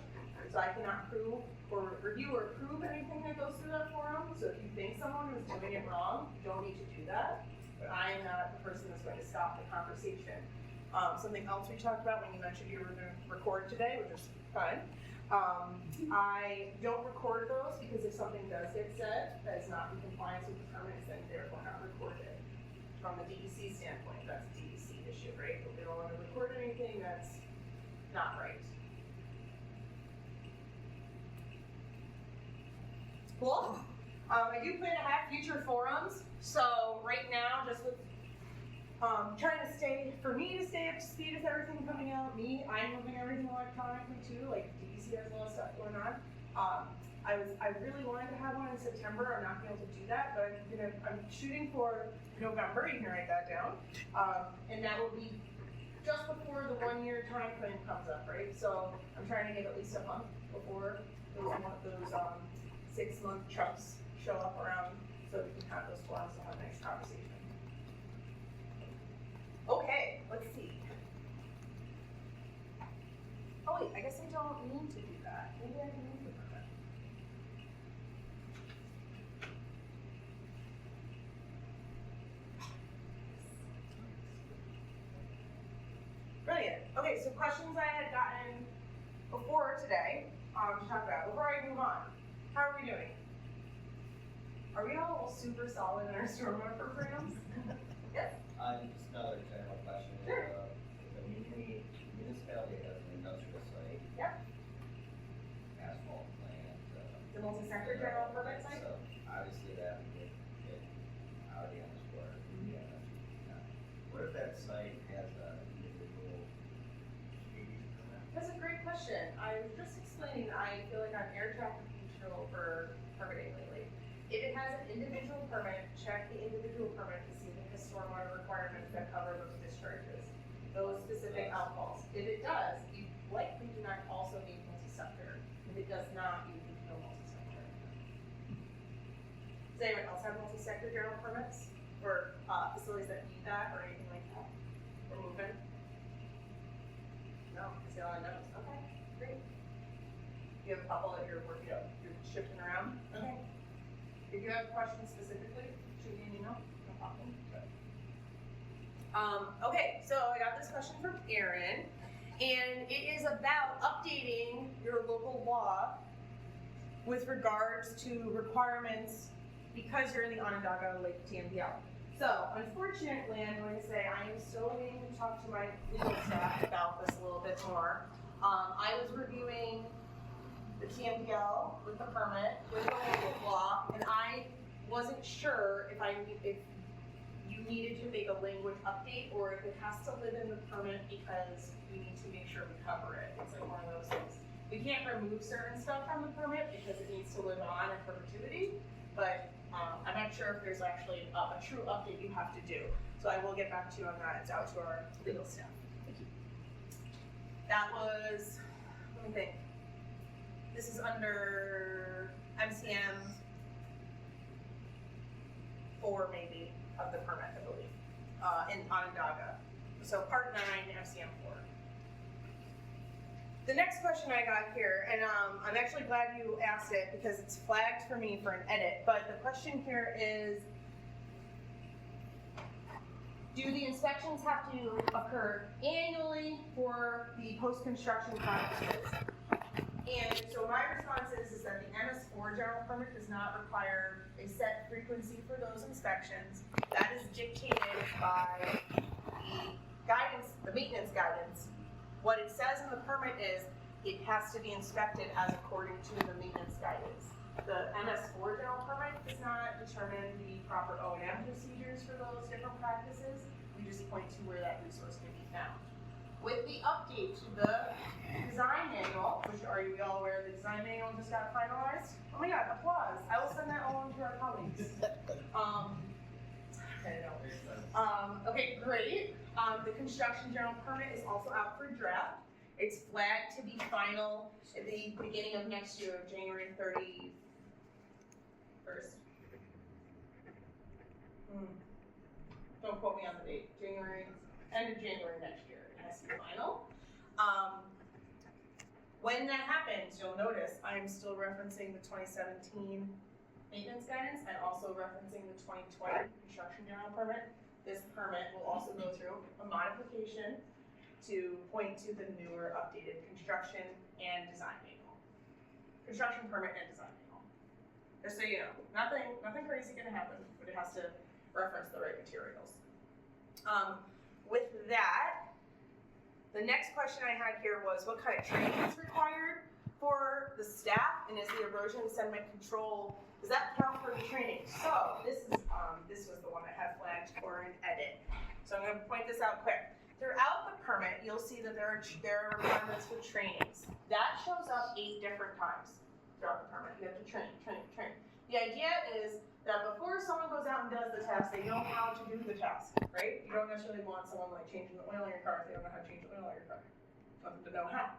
so I cannot prove or review or approve anything that goes through that forum. So if you think someone is doing it wrong, you don't need to do that. But I am not the person that's going to stop the conversation. Something else we talked about when you mentioned you were going to record today, which is fine. I don't record those because if something does get said that is not in compliance with the permit, then therefore not recorded. From the DEC standpoint, that's a DEC issue, right? If they don't want to record anything, that's not right. Cool. I do plan to have future forums. So right now, just with trying to stay up to speed with everything coming out. I'm moving everything electronically too. Like DEC has a lot of stuff going on. I really wanted to have one in September. I'm not going to be able to do that, but I'm shooting for November. You can write that down, and that will be just before the 1-year time frame comes up, right? So I'm trying to get at least a month before those 6-month chunks show up around, so we can have those forums to have a nice conversation. Okay, let's see. Oh wait, I guess I don't need to do that. Maybe I can move the permit. Brilliant. Okay, so questions I had gotten before today to talk about. Before I move on, how are we doing? Are we all super solid in our stormwater programs? Yes? Just another general question. Sure. If a municipality has an industrial site. Yep. Asphalt plant. The multi-sector general permit site? So obviously that would get out on this water. Yeah. What if that site has an individual species permit? That's a great question. I was just explaining that I feel like I'm air traffic control for permitting lately. If it has an individual permit, check the individual permit to see if it has stormwater requirements that cover those discharges, those specific outfalls. If it does, you likely do not also need multi-sector. If it does not, you need no multi-sector. Does anyone else have multi-sector general permits for facilities that need that or anything like that? Or moving? No, I see a lot of no's. Okay, great. You have a couple that you're working on, you're shifting around? Okay. If you have questions specifically, shoot me an email, no problem. Okay, so I got this question from Erin, and it is about updating your local law with regards to requirements because you're in the Onondaga Lake TMDL. So, unfortunately, I'm going to say I am still needing to talk to my legal staff about this a little bit more. I was reviewing the TMDL with the permit, with the local law, and I wasn't sure if you needed to make a language update or if it has to live in the permit because we need to make sure we cover it. It's like one of those things. We can't remove certain stuff from the permit because it needs to live on in perpetuity, but I'm not sure if there's actually a true update you have to do. So I will get back to you on that. It's out to our legal staff. Thank you. That was, let me think. This is under MCM 4 maybe of the permit, I believe, in Onondaga. So part 9, MCM 4. The next question I got here, and I'm actually glad you asked it because it's flagged for me for an edit, but the question here is, do the inspections have to occur annually for the post-construction practices? And so my response is that the MS4 general permit does not require a set frequency for those inspections. That is dictated by the guidance, the maintenance guidance. What it says in the permit is it has to be inspected as according to the maintenance guidance. The MS4 general permit does not determine the proper O&M procedures for those different practices. We just point to where that resource can be found. With the update to the design manual, which are you all aware the design manual just got finalized? Oh my god, applause. I will send that along to our colleagues. Okay, great. The construction general permit is also out for draft. It's flagged to be final at the beginning of next year, January 31st. Don't quote me on the date. End of January next year. It has to be final. When that happens, you'll notice I'm still referencing the 2017 maintenance guidance and also referencing the 2020 construction general permit. This permit will also go through a modification to point to the newer updated construction and design manual. Construction permit and design manual. Just so you know, nothing crazy gonna happen, but it has to reference the right materials. With that, the next question I had here was what kind of training is required for the staff, and is the erosion and sediment control, does that count for the training? So this was the one I had flagged for an edit. So I'm gonna point this out quick. Throughout the permit, you'll see that there are requirements for trainings. That shows up 8 different times throughout the permit. You have to train. The idea is that before someone goes out and does the task, they know how to do the task, right? You don't necessarily want someone like changing the oil in your car if they don't know how to change the oil in your car. You want them to know how.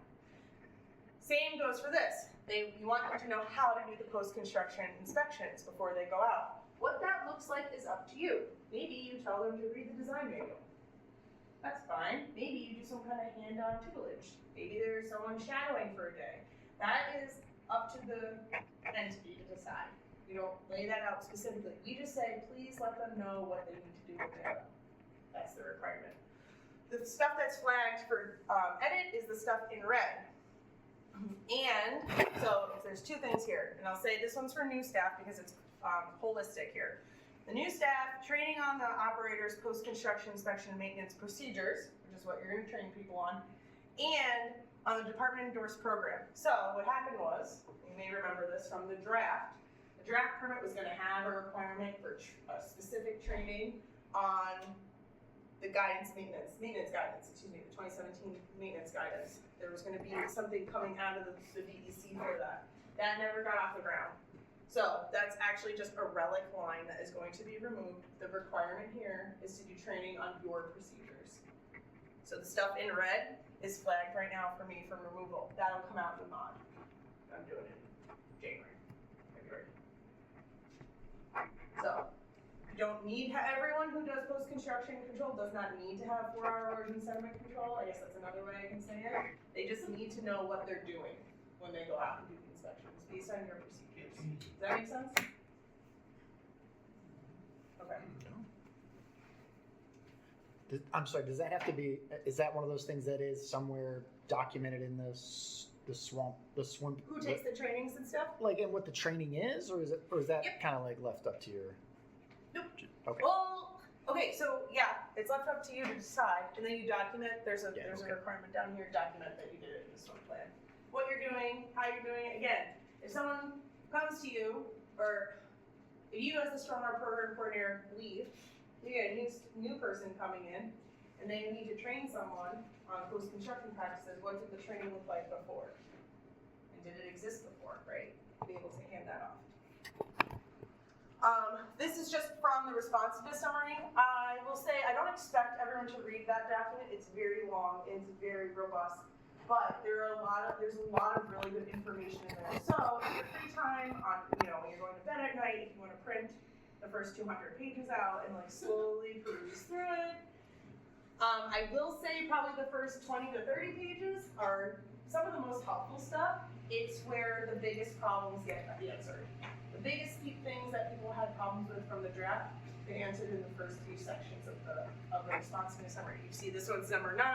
Same goes for this. You want them to know how to do the post-construction inspections before they go out. What that looks like is up to you. Maybe you tell them to read the design manual. That's fine. Maybe you do some kind of hand-on tutelage. Maybe there's someone shadowing for a day. That is up to the entity to decide. You don't lay that out specifically. You just say, please let them know what they need to do with their own. That's the requirement. The stuff that's flagged for edit is the stuff in red. And so if there's 2 things here, and I'll say this one's for new staff because it's holistic here. The new staff, training on the operator's post-construction inspection and maintenance procedures, which is what you're going to train people on, and on the department endorsed program. So what happened was, you may remember this from the draft permit was going to have a requirement for a specific training on the maintenance guidance, the 2017 maintenance guidance. There was going to be something coming out of the DEC for that. That never got off the ground. So that's actually just a relic line that is going to be removed. The requirement here is to do training on your procedures. So the stuff in red is flagged right now for me for removal. That'll come out in the mod. I'm doing it in January, February. So you don't need everyone who does post-construction control does not need to have 4-hour erosion sediment control. I guess that's another way I can say it. They just need to know what they're doing when they go out and do the inspections based on your procedures. Does that make sense? Okay. I'm sorry, does that have to be, is that one of those things that is somewhere documented in the swim? Who takes the trainings and stuff? Like, and what the training is, or is that Yep. kind of like left up to your? Nope. Okay. Well, okay, so yeah, it's left up to you to decide, and then you document. There's a requirement down here. Document that you did it in the swim plan. What you're doing, how you're doing it. Again, if someone comes to you, or if you as the Stormwater program coordinator leave, you get a new person coming in, and they need to train someone on post-construction practices. What did the training look like before? And did it exist before, right? Be able to hand that off. This is just from the responsiveness summary. I will say I don't expect everyone to read that document. It's very long, it's very robust, but there's a lot of really good information in there. So in your free time, when you're going to bed at night, if you want to print the first 200 pages out and like slowly peruse through it. I will say probably the first 20 to 30 pages are some of the most helpful stuff. It's where the biggest problems get answered. The biggest things that people had problems with from the draft been answered in the first few sections of the responsiveness summary. You see this one's number 9,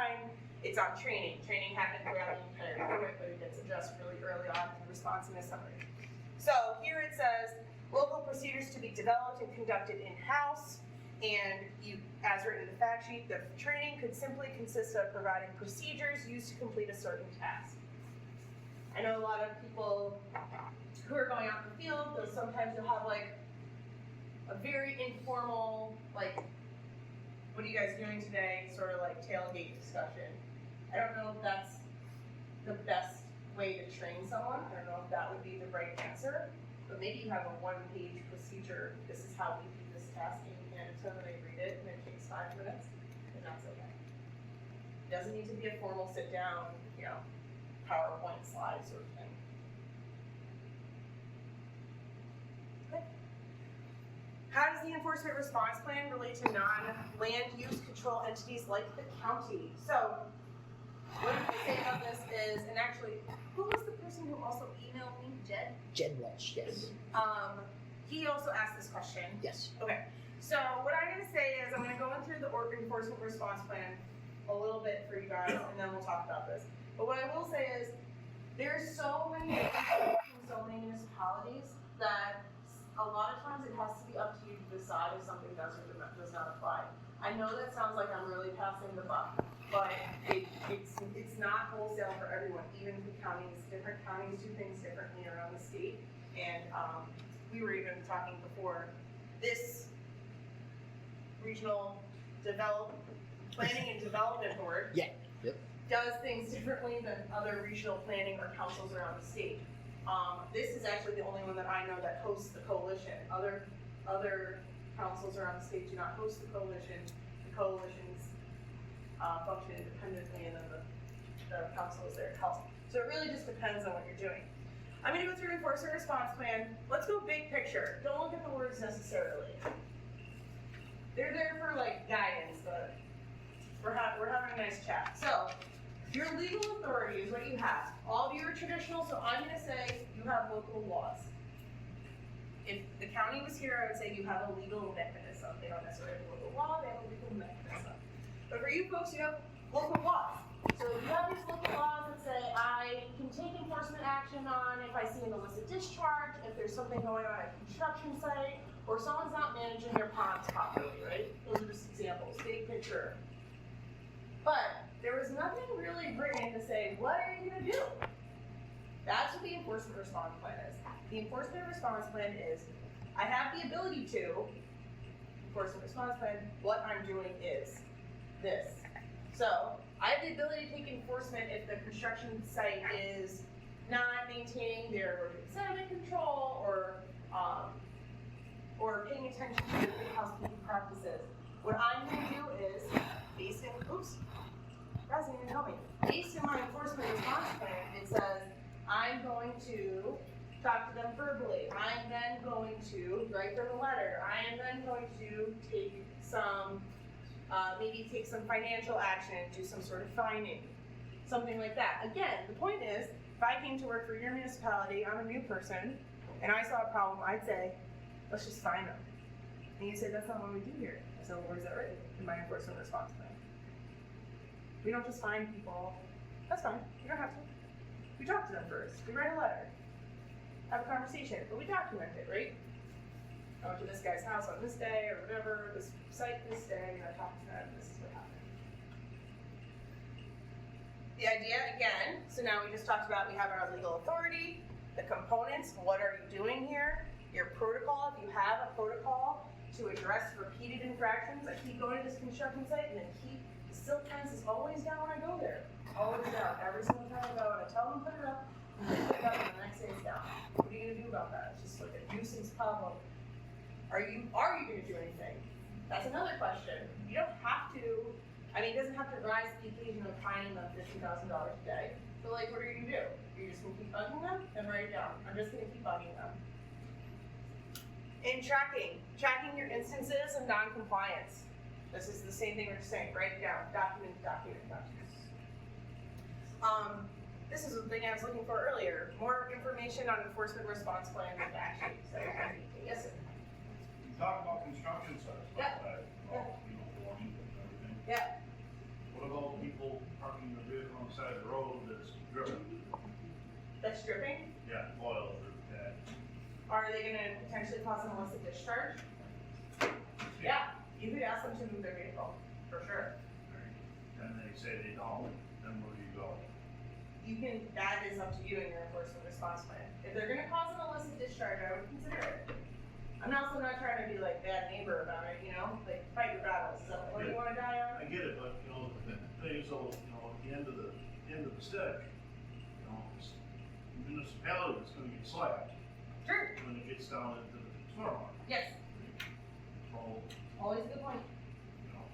it's on training. Training happened throughout the entire permit, but it gets addressed really early on in the responsiveness summary. So here it says, local procedures to be developed and conducted in-house, and you, as written in the fact sheet, the training could simply consist of providing procedures used to complete a certain task. I know a lot of people who are going out in the field, they'll sometimes you'll have like a very informal, like, what are you guys doing today, sort of like tailgate discussion. I don't know if that's the best way to train someone. I don't know if that would be the right answer, but maybe you have a 1-page procedure. This is how we do this task, and you hand it to them and they read it, and it takes 5 minutes, and that's okay. It doesn't need to be a formal sit down, you know, PowerPoint slide sort of thing. Okay. How does the enforcement response plan relate to non-land use control entities like the county? So, what I'm going to say about this is, and actually, who was the person who also emailed me? Jed? Jed Walsh, yes. He also asked this question. Yes. Okay, so what I'm going to say is I'm going to go through the enforcement response plan a little bit for you guys, and then we'll talk about this. But what I will say is there's so many different zoning municipalities that a lot of times it has to be up to you to decide if something does or does not apply. I know that sounds like I'm really passing the buck, but it's not wholesale for everyone. Even the counties, different counties do things differently around the state. And we were even talking before, this regional planning and development board does things differently than other regional planning or councils around the state. This is actually the only one that I know that hosts the coalition. Other councils around the state do not host the coalition. The coalitions function independently, and then the council is there to help. So it really just depends on what you're doing. I'm going to go through enforcement response plan. Let's go big picture. Don't look at the words necessarily. They're there for like guidance, but we're having a nice chat. So your legal authority is what you have. All of you are traditional, so I'm going to say you have local laws. If the county was here, I would say you have a legal mechanism. They don't necessarily have a local law, they have a legal mechanism. But for you folks, you have local laws. So you have these local laws that say I can take enforcement action on if I see an illicit discharge, if there's something going on at a construction site, or someone's not managing their ponds properly, right? Those are just examples, big picture. But there was nothing really written to say, what are you going to do? That's what the enforcement response plan is. The enforcement response plan is, I have the ability to, enforcement response plan, what I'm doing is this. So, I have the ability to take enforcement if the construction site is not maintaining their sediment control or paying attention to the housekeeping practices. What I'm going to do is, based in my enforcement response plan, it says I'm going to talk to them verbally. I'm then going to write them a letter. I am then going to take some, maybe take some financial action, do some sort of fining, something like that. Again, the point is, if I came to work for your municipality, I'm a new person, and I saw a problem, I'd say, let's just fine them. And you say, that's not what we do here. I said, well, where's that written in my enforcement response plan? We don't just fine people. That's fine, you don't have to. We talk to them first, we write a letter, have a conversation, but we document it, right? I went to this guy's house on this day, or whatever, this site this day, and I talked to them, and this is what happened. The idea, again, so now we just talked about we have our legal authority, the components, what are you doing here, your protocol, if you have a protocol to address repeated infractions. I keep going to this construction site, and then the silt fence is always down when I go there. Always down. Every single time I go, and I tell them to put it up, and they put it up, and the next day it's down. What are you going to do about that? It's just like a nuisance problem. Are you going to do anything? That's another question. You don't have to, I mean, it doesn't have to rise to the occasion of fining them $50,000 a day. But like, what are you going to do? You're just going to keep bugging them? Then write it down. I'm just going to keep bugging them. In tracking your instances of non-compliance. This is the same thing we're just saying, write it down, document. This is the thing I was looking for earlier. More information on enforcement response plan and fact sheets. Yes, sir. You talk about construction sites. dripping. That's dripping? Yeah, oil or that. Are they gonna potentially cause an illicit discharge? Yeah, you could ask them to move their vehicle, for sure. And they say they don't, then where do you go? You can, that is up to you and your enforcement response plan. If they're gonna cause an illicit discharge, I would consider it. I'm also not trying to be like bad neighbor about it, you know, like fight your battles, is that what you wanna die on? I get it, but, you know, the thing is, though, you know, at the end of the stick, you know, it's municipality is gonna get slapped Sure, when it gets down into the stormwater. yes, So, always a good point. you know,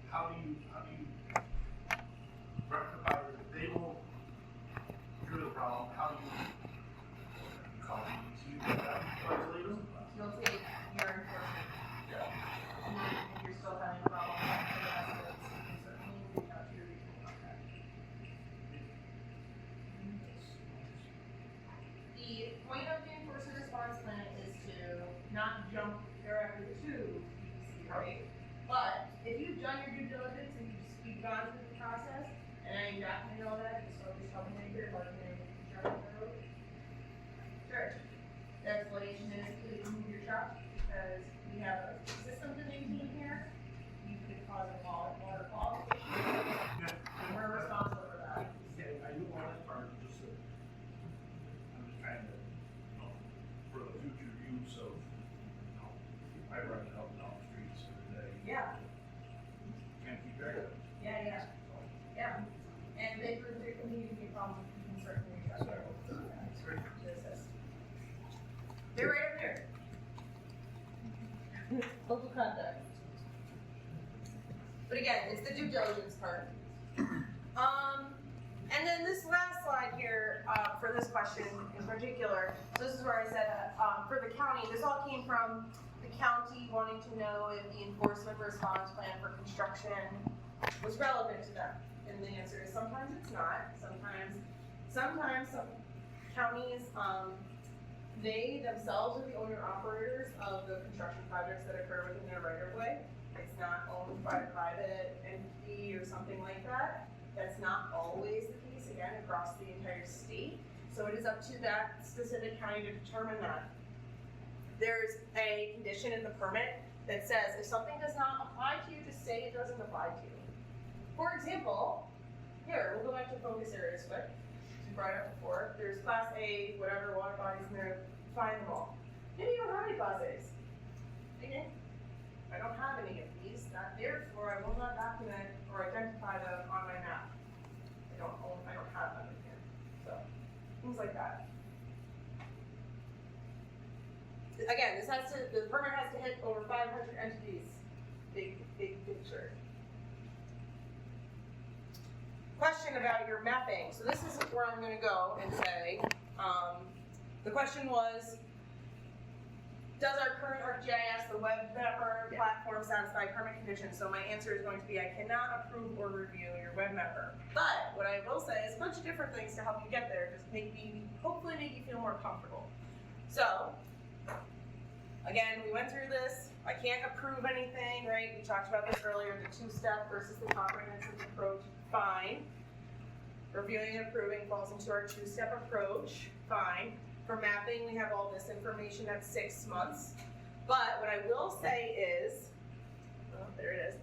how do you rectify it? If they don't cure the problem, how do you call it? Do you get that legal? You'll take your enforcement. Yeah. And then if you're still having a problem, for the rest of it, you can certainly reach out to your regional contact. The point of the enforcement response plan is to not jump directly to PPC, right? But if you've done your due diligence and you've gone through the process, and I definitely know that, just so just helping me here, like, the road. Sure. The explanation is please move your truck, because we have a system to maintain here. You could cause a water quality issue, and we're responsible for that. Yeah, I do want that part, just that, I'm just trying to, you know, for the future use of, you know, I run it up and down the streets every day. Yeah. Can't keep track of it. Yeah. And if there continue to be problems, you can certainly reach out to our local contact to assist. They're right up here. Local contact. But again, it's the due diligence part. And then this last slide here, for this question in particular, so this is where I said, for the county, this all came from the county wanting to know if the enforcement response plan for construction was relevant to them. And the answer is sometimes it's not. Sometimes some counties, they themselves are the owner-operators of the construction projects that occur within their right-of-way. It's not owned by a private entity or something like that. That's not always the case, again, across the entire state. So it is up to that specific county to determine that. There's a condition in the permit that says if something does not apply to you, just say it doesn't apply to you. For example, here, we'll go back to focus areas quick. We brought it up before. There's class A, whatever water bodies in there, find them all. Maybe you don't have any class A's. Okay. I don't have any of these, therefore I will not document or identify them on my map. I don't have them in here. So, things like that. Again, the permit has to hit over 500 entities. Big picture. Question about your mapping. So this is where I'm gonna go and say, the question was, does our current ArcGIS, the web mapper platform, satisfy permit conditions? So my answer is going to be, I cannot approve or review your web mapper. But what I will say is a bunch of different things to help you get there, just hopefully make you feel more comfortable. So, again, we went through this. I can't approve anything, right? We talked about this earlier, the two-step versus the comprehensive approach, fine. Reviewing and approving falls into our two-step approach, fine. For mapping, we have all this information at 6 months. But what I will say is, oh, there it is.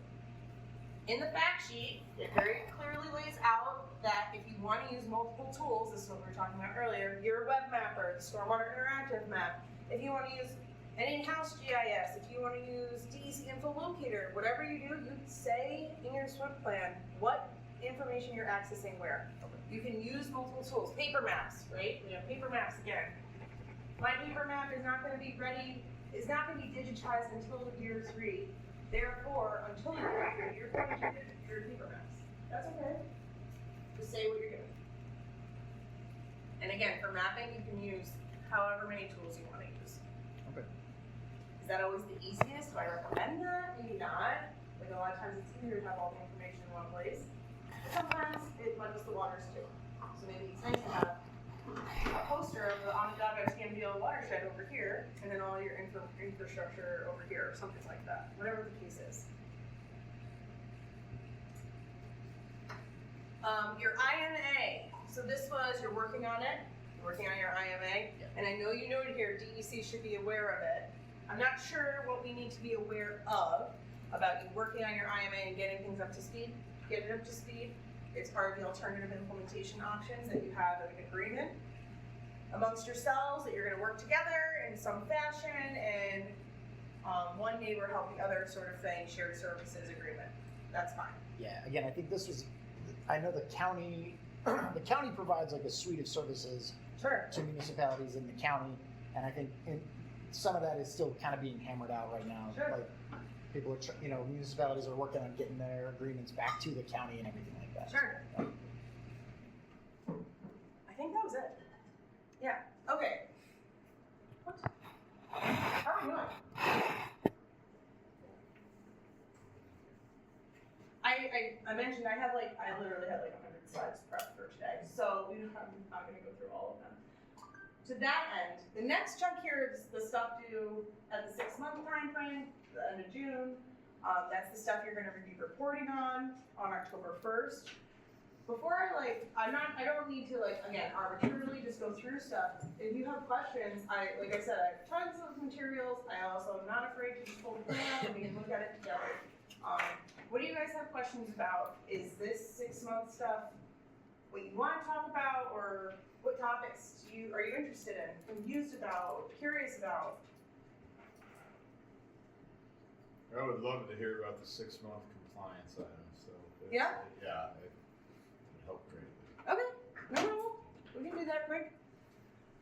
In the fact sheet, it very clearly lays out that if you want to use multiple tools, this is what we were talking about earlier, your web mapper, the Stormwater Interactive Map, if you want to use an in-house GIS, if you want to use DEC Info Locator, whatever you do, you say in your SWIP plan what information you're accessing where. You can use multiple tools. Paper maps, right? We have paper maps again. My paper map is not going to be ready, is not going to be digitized until year 3. Therefore, until year 3, you're going to do your paper maps. That's okay. Just say what you're doing. And again, for mapping, you can use however many tools you want to use. Okay. Is that always the easiest? Do I recommend that? Maybe not. Like a lot of times it's easier to have all the information in one place. Sometimes it muddies the waters too. So maybe it's nice to have a poster of the Onondaga TMDL watershed over here, and then all your infrastructure over here, or something like that, whatever the case is. Your INA. So this was, you're working on it, you're working on your IMA, Yeah. and I know you noted here, DEC should be aware of it. I'm not sure what we need to be aware of about you working on your IMA and getting things up to speed. Get it up to speed. It's part of the alternative implementation options that you have an agreement amongst yourselves that you're gonna work together in some fashion and one neighbor help the other sort of thing, shared services agreement. That's fine. Yeah, again, I think this was, I know the county provides like a suite of services Sure. to municipalities in the county, and I think some of that is still kind of being hammered out right now. Sure. Like people are, municipalities are working on getting their agreements back to the county and everything like that. Sure. I think that was it. Yeah, okay. What? How are we doing? I mentioned I literally had like 100 slides prepped for today, so I'm not gonna go through all of them. To that end, the next chunk here is the stuff due at the 6-month time frame, the end of June. That's the stuff you're gonna be reporting on October 1st. Before I don't need to again, arbitrarily just go through stuff. If you have questions, like I said, I have tons of materials. I also am not afraid to just pull the plan up and we can look at it together. What do you guys have questions about? Is this 6-month stuff what you want to talk about, or what topics are you interested in, confused about, curious about? I would love to hear about the 6-month compliance items, so. Yeah? Yeah, it would help greatly. Okay, no, we can do that quick.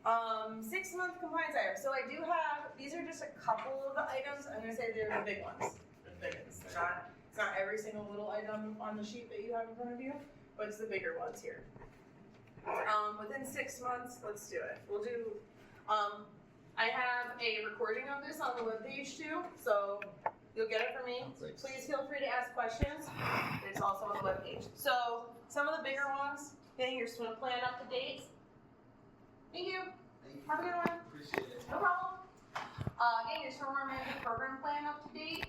6-month compliance items. So I do have, these are just a couple of the items. I'm gonna say they're the big ones. The big ones. It's not every single little item on the sheet that you have in front of you, but it's the bigger ones here. Within 6 months, let's do it. We'll do, I have a recording of this on the webpage too, so you'll get it from me. Great. Please feel free to ask questions. It's also on the webpage. So some of the bigger ones, getting your swim plan up to date. Thank you. Have a good one. Appreciate it. No problem. Getting your stormwater management program plan up to date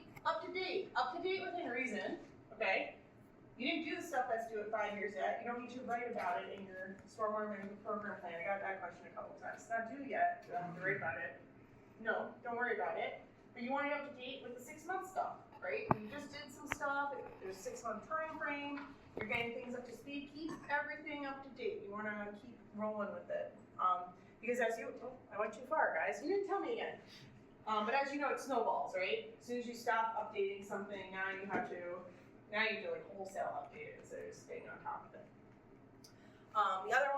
within reason. Okay. You didn't do the stuff that's due at 5 years yet. You don't need to write about it in your stormwater management program plan. I got that question a couple of times. It's not due yet. You don't have to write about it. No, don't worry about it. But you want it up to date with the 6-month stuff, right? You just did some stuff. There's a 6-month time frame. You're getting things up to speed. Keep everything up to date. You want to keep rolling with it. Because I went too far, guys. You didn't tell me again. But as you know, it snowballs, right? As soon as you stop updating something, now you have to like wholesale update it instead of just staying on top of it. The other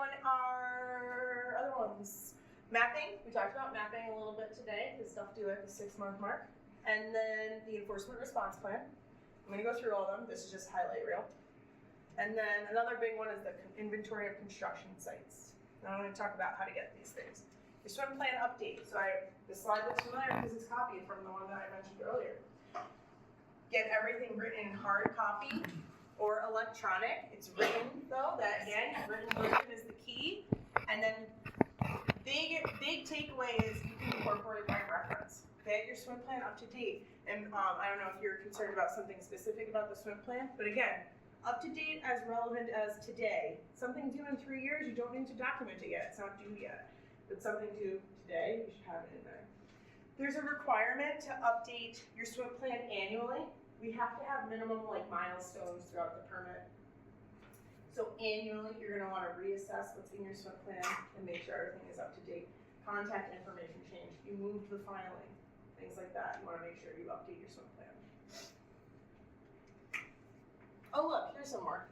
ones, mapping. We talked about mapping a little bit today, the stuff due at the 6-month mark. And then the enforcement response plan. I'm gonna go through all of them. This is just highlight reel. And then another big one is the inventory of construction sites. Now I'm gonna talk about how to get these things. Your swim plan update. So this slide looks familiar because it's copied from the one that I mentioned earlier. Get everything written in hard copy or electronic. It's written though, that again, written version is the key. And then big takeaway is you can incorporate by reference. Get your swim plan up to date. And I don't know if you're concerned about something specific about the swim plan, but again, up to date as relevant as today. Something due in 3 years, you don't need to document it yet. It's not due yet. But something due today, you should have it in there. There's a requirement to update your swim plan annually. We have to have minimum milestones throughout the permit. So annually, you're gonna wanna reassess what's in your swim plan and make sure everything is up to date. Contact information changed, you moved the filing, things like that. You wanna make sure you update your swim plan. Oh look, here's some more.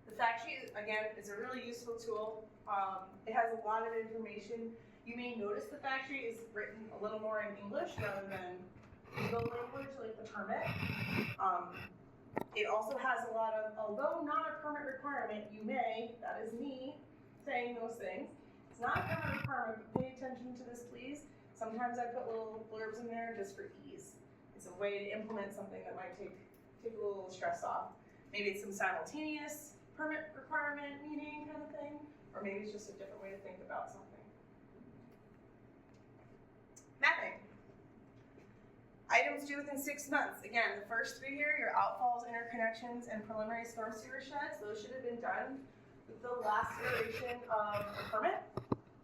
The fact sheet, again, is a really useful tool. It has a lot of information. You may notice the fact sheet is written a little more in English rather than legal language like the permit. It also has a lot of, although not a permit requirement, you may, that is me saying those things. It's not a permit requirement, but pay attention to this please. Sometimes I put little blurbs in there just for ease. It's a way to implement something that might take a little stress off. Maybe it's some simultaneous permit requirement meeting kind of thing, or maybe it's just a different way to think about something. Mapping. Items due within 6 months. Again, the first 3 here, your outfalls, interconnections, and preliminary storm sewer sheds, those should have been done The last iteration of the permit,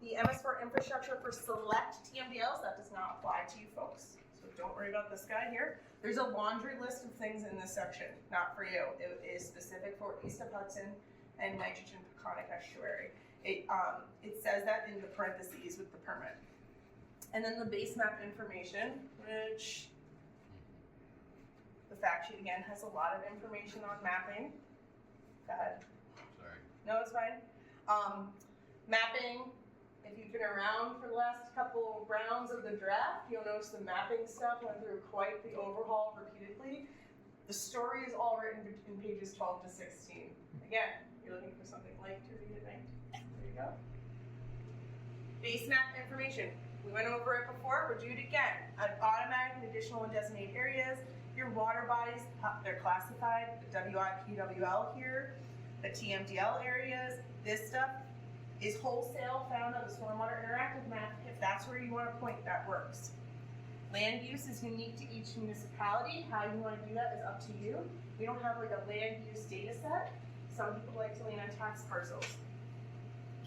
the MS4 infrastructure for select TMDLs, that does not apply to you folks. So don't worry about this guy here. There's a laundry list of things in this section, not for you. It is specific for east of Hudson and nitrogen peconic estuary. It says that in the parentheses with the permit. And then the base map information, which the fact sheet again has a lot of information on mapping. Go ahead. Sorry. No, it's fine. Mapping, if you've been around for the last couple rounds of the draft, you'll notice the mapping stuff went through quite the overhaul repeatedly. The story is all written in pages 12 to 16. Again, you're looking for something light to read at night. There you go. Base map information. We went over it before, we'll do it again. Automatic and additional and designated areas. Your water bodies, they're classified, the WIPWL here, the TMDL areas. This stuff is wholesale found on the Stormwater Interactive Map. If that's where you want to point, that works. Land use is unique to each municipality. How you want to do that is up to you. We don't have like a land use data set. Some people like to lean on tax parcels.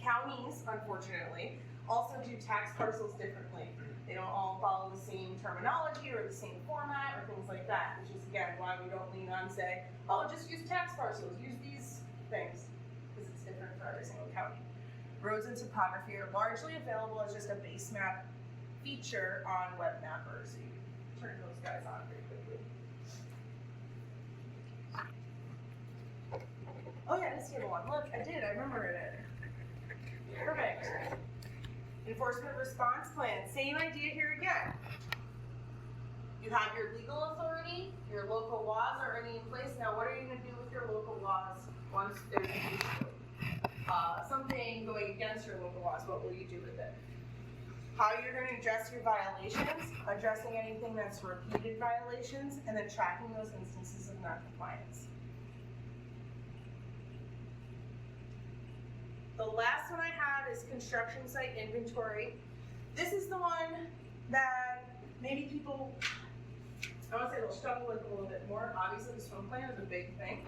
Counties, unfortunately, also do tax parcels differently. They don't all follow the same terminology or the same format or things like that, which is again why we don't lean on say, oh, just use tax parcels, use these things, because it's different for every single county. Roads and topography are largely available as just a base map feature on WebMapper, so you turn those guys on pretty quickly. Oh yeah, this table one. Look, I did, I remembered it. Perfect. Enforcement response plan, same idea here again. You have your legal authority, your local laws are already in place. Now what are you gonna do with your local laws once there's an issue? Something going against your local laws, what will you do with it? How you're gonna address your violations, addressing anything that's repeated violations, and then tracking those instances of non-compliance. The last one I have is construction site inventory. This is the one that maybe people, I would say they'll struggle with a little bit more. Obviously the swim plan is a big thing.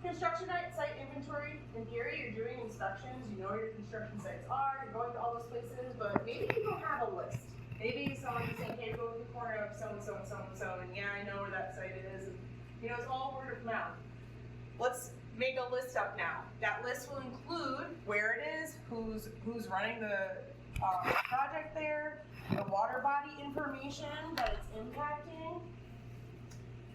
Construction site inventory, in theory you're doing inspections, you know where your construction sites are, you're going to all those places, but maybe you don't have a list. Maybe someone is saying, hey, go to the corner of so-and-so and so-and-so, and yeah, I know where that site is. And, you know, it's all word of mouth. Let's make a list up now. That list will include where it is, who's running the project there, the water body information that it's impacting,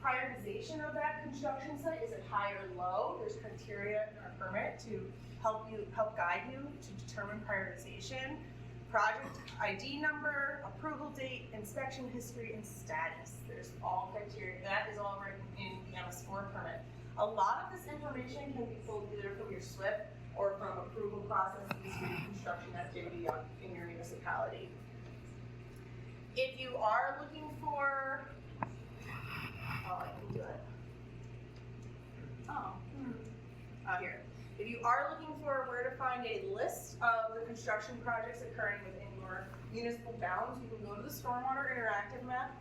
prioritization of that construction site. Is it high or low? There's criteria in our permit to help guide you to determine prioritization. Project ID number, approval date, inspection history, and status. There's all criteria. That is all written in the MS4 permit. A lot of this information can be pulled either from your SWIP or from approval processes for your construction activity in your municipality. If you are looking for, oh, I can do it. Here. If you are looking for where to find a list of the construction projects occurring within your municipal bounds, you can go to the Stormwater Interactive Map.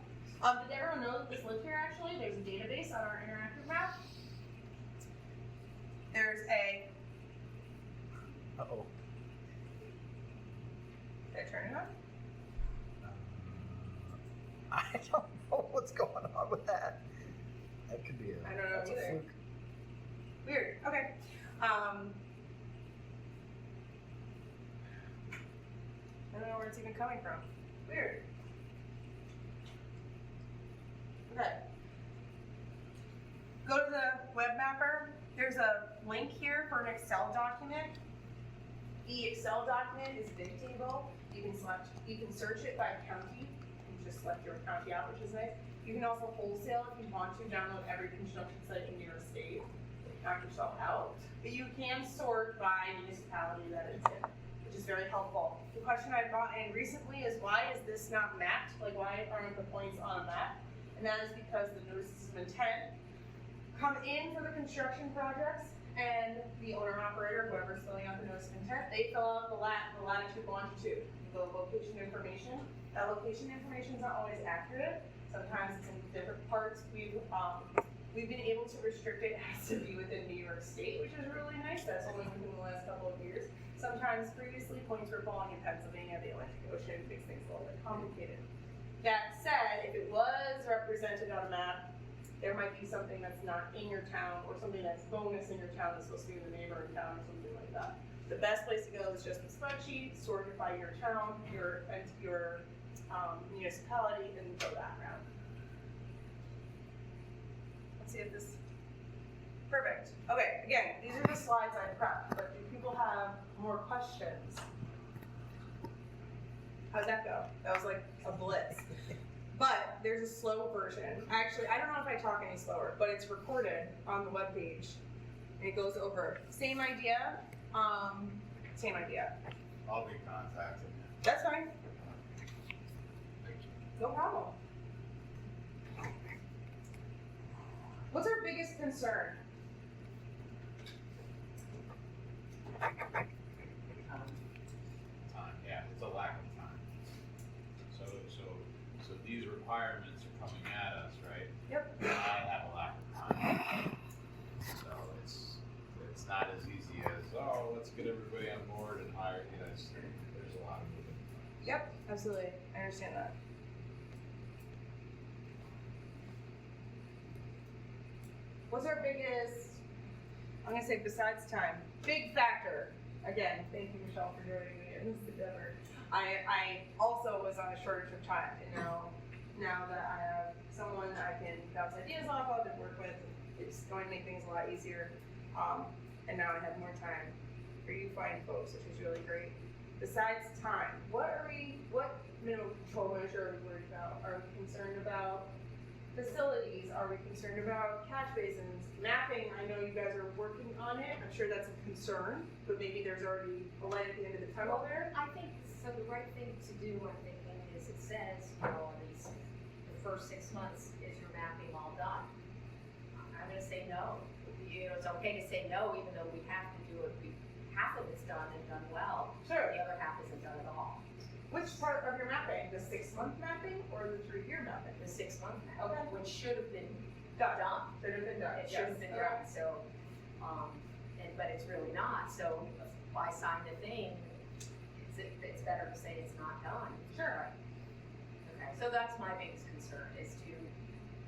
Did everyone know that this lived here actually? There's a database on our interactive map. There's a, Uh-oh. did I turn it on? I don't know what's going on with that. That could be I don't know that's a either. fluke. Weird, okay. I don't know where it's even coming from. Weird. Okay. Go to the WebMapper. There's a link here for an Excel document. The Excel document is big table. You can search it by county. You just select your county out, which is nice. You can also wholesale if you want to download every construction site in your state. Knock yourself out. But you can sort by municipality that it's in, which is very helpful. The question I've gotten recently is why is this not mapped? Like why aren't the points on a map? And that is because the notices of intent come in for the construction projects, and the owner-operator, whoever's filling out the notice of intent, they fill out the latitude, longitude, the location information. That location information is not always accurate. Sometimes it's in different parts. We We've been able to restrict it has to be within New York State, which is really nice. That's only within the last couple of years. Sometimes previously points were falling in Pennsylvania, the Atlantic Ocean, makes things a little bit complicated. That said, if it was represented on a map, there might be something that's not in your town or something that's bonus in your town that's supposed to be in the neighboring town or something like that. The best place to go is just the spreadsheet, sort it by your town, your municipality, and go that route. Let's see if this, perfect. Okay, again, these are the slides I prepped, but do people have more questions? How'd that go? That was like a blitz. But there's a slow version. Actually, I don't know if I talk any slower, but it's recorded on the webpage. And it goes over. Same idea. Same idea. I'll be contacting you. That's fine. No problem. What's our biggest concern? Time, yeah, it's a lack of time. So these requirements are coming at us, right? Yep. I have a lack of time. So it's not as easy as, oh, let's get everybody on board and hire, there's a lot of moving parts. Yep, absolutely. I understand that. What's our biggest, I'm gonna say besides time, big factor? Again, thank you, Michelle, for joining me in this endeavor. I also was on a shortage of time, and now that I have someone that I can bounce ideas off of and work with, it's going to make things a lot easier. And now I have more time for you fine folks, which is really great. Besides time, what minimum control measure are we worried about? Are we concerned about facilities? Are we concerned about catch basins? Mapping, I know you guys are working on it. I'm sure that's a concern, but maybe there's already a light at the end of the tunnel there. I think, so the right thing to do, I'm thinking, is it says, the first 6 months, is your mapping all done? I'm gonna say no. It's okay to say no, even though we have to do it, half of it's done and done well. Sure. The other half isn't done at all. Which part of your mapping? The 6-month mapping or the 3-year mapping? The 6-month mapping, Okay. which should have been Done. done. Should have been done. It should have been done, so, but it's really not, so why sign the thing? It's better to say it's not done. Sure. Okay, so that's my biggest concern, is to,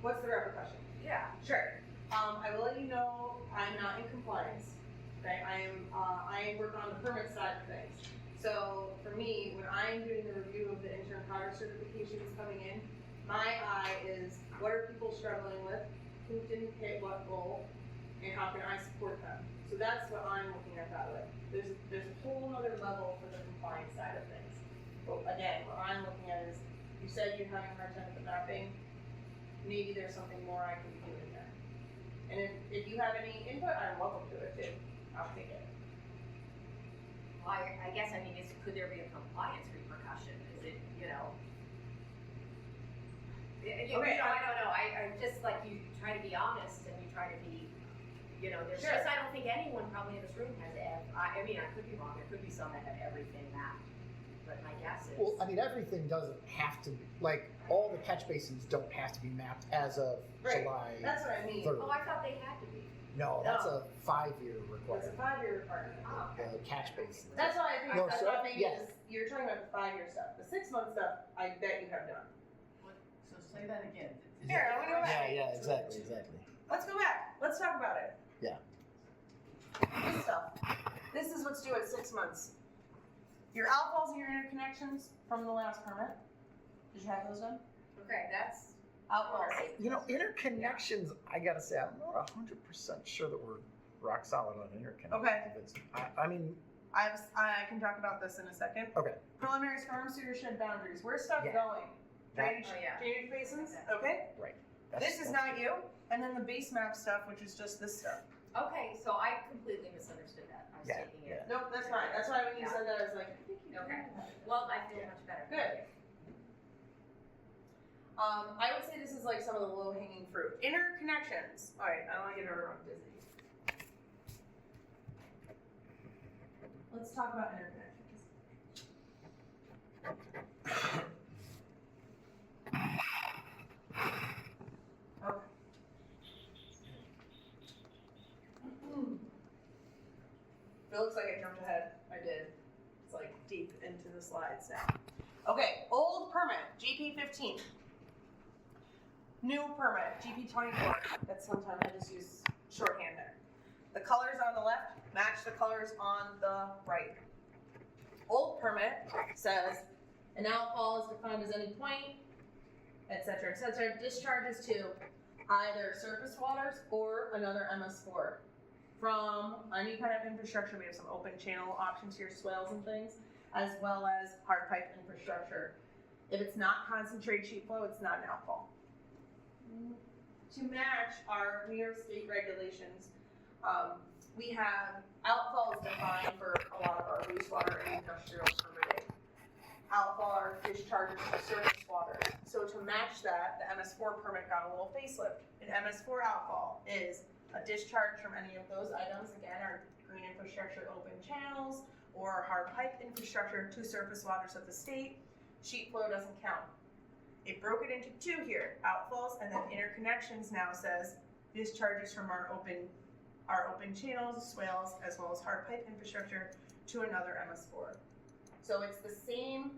What's the repercussion? yeah, Sure. I will let you know I'm not in compliance. Okay, I work on the permit side of things. So for me, when I'm doing the review of the intern power certifications coming in, my eye is what are people struggling with, who didn't hit what goal, and how can I support them? So that's what I'm looking at that way. There's a whole other level for the compliance side of things. But again, what I'm looking at is, you said you're having a hard time with the mapping, maybe there's something more I can be doing there. And if you have any input, I'm welcome to it too. I'll take it. well, I guess, could there be a compliance repercussion? Is it, Okay, I don't know, I just like, you try to be honest and you try to be, there's Sure. just, I don't think anyone probably in this room has, I could be wrong, there could be some that have everything mapped, but my guess is. Well, I mean, everything doesn't have to be, like, all the catch basins don't have to be mapped as of Right. July That's what I mean. 3rd. Oh, I thought they had to be. No, that's a 5-year It's a requirement, 5-year requirement. Oh, okay. the catch basin. That's why I think, No, I so- thought maybe yes. you're talking about the 5-year stuff. The 6-month stuff, I bet you have done. So say that again. Here, I wanna go back. Yeah, exactly. Let's go back. Let's talk about it. Yeah. This stuff. This is what's due at 6 months. Your outfalls and your interconnections from the last permit. Did you have those done? Okay, that's. Outfalls. You know, interconnections, I gotta say, I'm not 100% sure that we're rock solid on interconnections. Okay. If it's, I mean, I can talk about this in a second. okay. Preliminary storm sewer shed boundaries. Where's stuff Yeah. going? Drainage, Oh, yeah. drainage basins? Okay. Okay. That's- This is not you. And then the base map stuff, which is just this stuff. Okay, so I completely misunderstood that. I was Yeah, taking yeah. it. Nope, that's fine. That's why when you Yeah. said that, I was like, I think you Okay. did that. Well, I feel much better. Good. I would say this is like some of the low hanging fruit. Interconnections. All right, I don't want to get everyone dizzy. Let's talk about interconnections. Okay. slides now. Okay, old permit, GP 15. New permit, GP 24. That's sometimes I just use shorthand there. The colors on the left match the colors on the right. Old permit says an outfall is defined as any point, etc., etc., discharges to either surface waters or another MS4 from any kind of infrastructure. We have some open channel options here, swales and things, as well as hard pipe infrastructure. If it's not concentrated sheet flow, it's not an outfall. To match our New York State regulations, we have outfalls defined for a lot of our wastewater and industrial permitting. Outfall are discharges to surface waters. So to match that, the MS4 permit got a little facelift. An MS4 outfall is a discharge from any of those items, again, our green infrastructure, open channels, or hard pipe infrastructure to surface waters of the state. Sheet flow doesn't count. It broke it into two here, outfalls, and then interconnections now says discharges from our open channels, swales, as well as hard pipe infrastructure to another MS4. So it's the same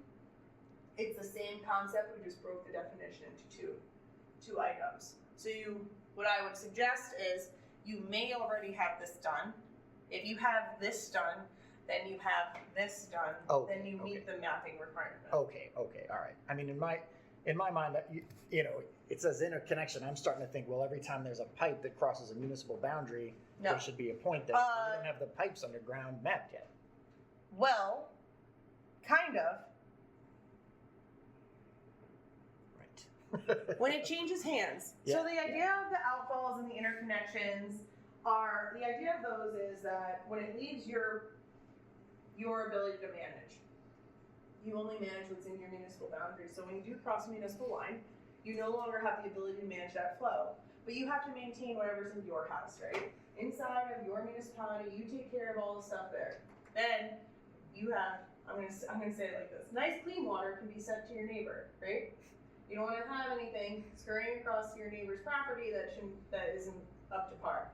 concept, we just broke the definition into two items. So what I would suggest is you may already have this done. If you have this done, then you have this done, then you meet the mapping requirement. Okay, all right. I mean, in my mind, you know, it says interconnection. I'm starting to think, well, every time there's a pipe that crosses a municipal boundary, there should be a point there. We don't have the pipes underground mapped yet. Well, kind of. Right. When it changes hands. Yeah. So the idea of the outfalls and the interconnections the idea of those is that when it leaves your ability to manage, you only manage what's in your municipal boundaries. So when you do cross a municipal line, you no longer have the ability to manage that flow. But you have to maintain whatever's in your house, right? Inside of your municipality, you take care of all the stuff there. Then you have, I'm gonna say it like this, nice clean water can be sent to your neighbor, right? You don't wanna have anything scurrying across your neighbor's property that isn't up to par.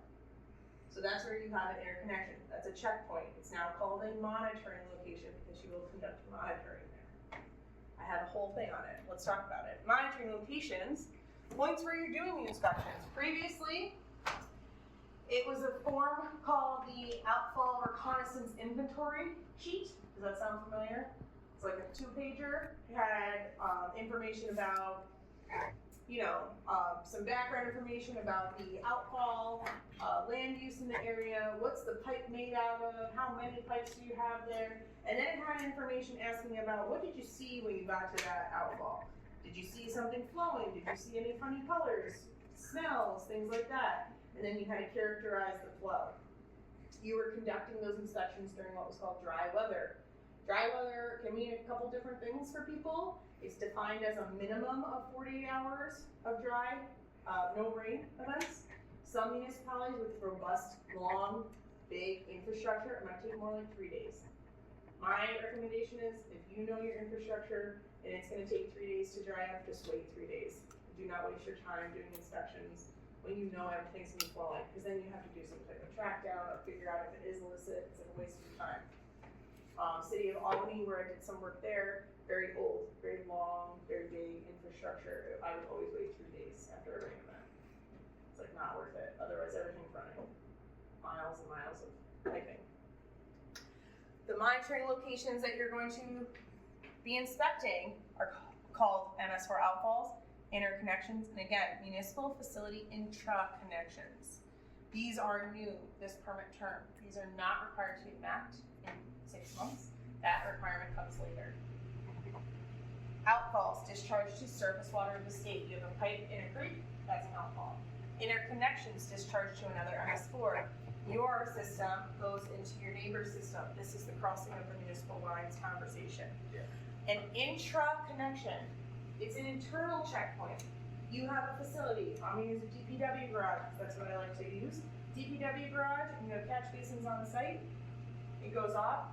So that's where you have an interconnection. That's a checkpoint. It's now called a monitoring location because you will conduct monitoring there. I have a whole thing on it. Let's talk about it. Monitoring locations, points where you're doing the inspections. Previously, it was a form called the Outfall Reconnaissance Inventory Sheet. Does that sound familiar? It's like a 2-pager. It had information about, some background information about the outfall, land use in the area, what's the pipe made out of, how many pipes do you have there, and then it had information asking about what did you see when you got to that outfall. Did you see something flowing? Did you see any funny colors, smells, things like that? And then you had to characterize the flow. You were conducting those inspections during what was called dry weather. Dry weather can mean a couple different things for people. It's defined as a minimum of 48 hours of dry, no rain events. Some municipalities with robust, long, big infrastructure, it might take more like 3 days. My recommendation is if you know your infrastructure and it's going to take 3 days to dry up, just wait 3 days. Do not waste your time doing inspections when you know everything's going to be flowing, because then you have to do some type of track down or figure out if it is illicit. It's a waste of your time. City of Albany, where I did some work there, very old, very long, very big infrastructure. I would always wait 3 days after a rain event. It's like not worth it. Otherwise, everything's running miles and miles of piping. The monitoring locations that you're going to be inspecting are called MS4 outfalls, interconnections, and again, municipal facility intra-connections. These are new this permit term. These are not required to be mapped in 6 months. That requirement comes later. Outfalls discharged to surface water of the state. You have a pipe in a creek, that's an outfall. Interconnections discharged to another MS4. Your system goes into your neighbor's system. This is the crossing of the municipal lines conversation. Yeah. An intra-connection, it's an internal checkpoint. You have a facility. I'm gonna use a DPW garage, that's what I like to use. DPW garage, and you have catch basins on the site. It goes off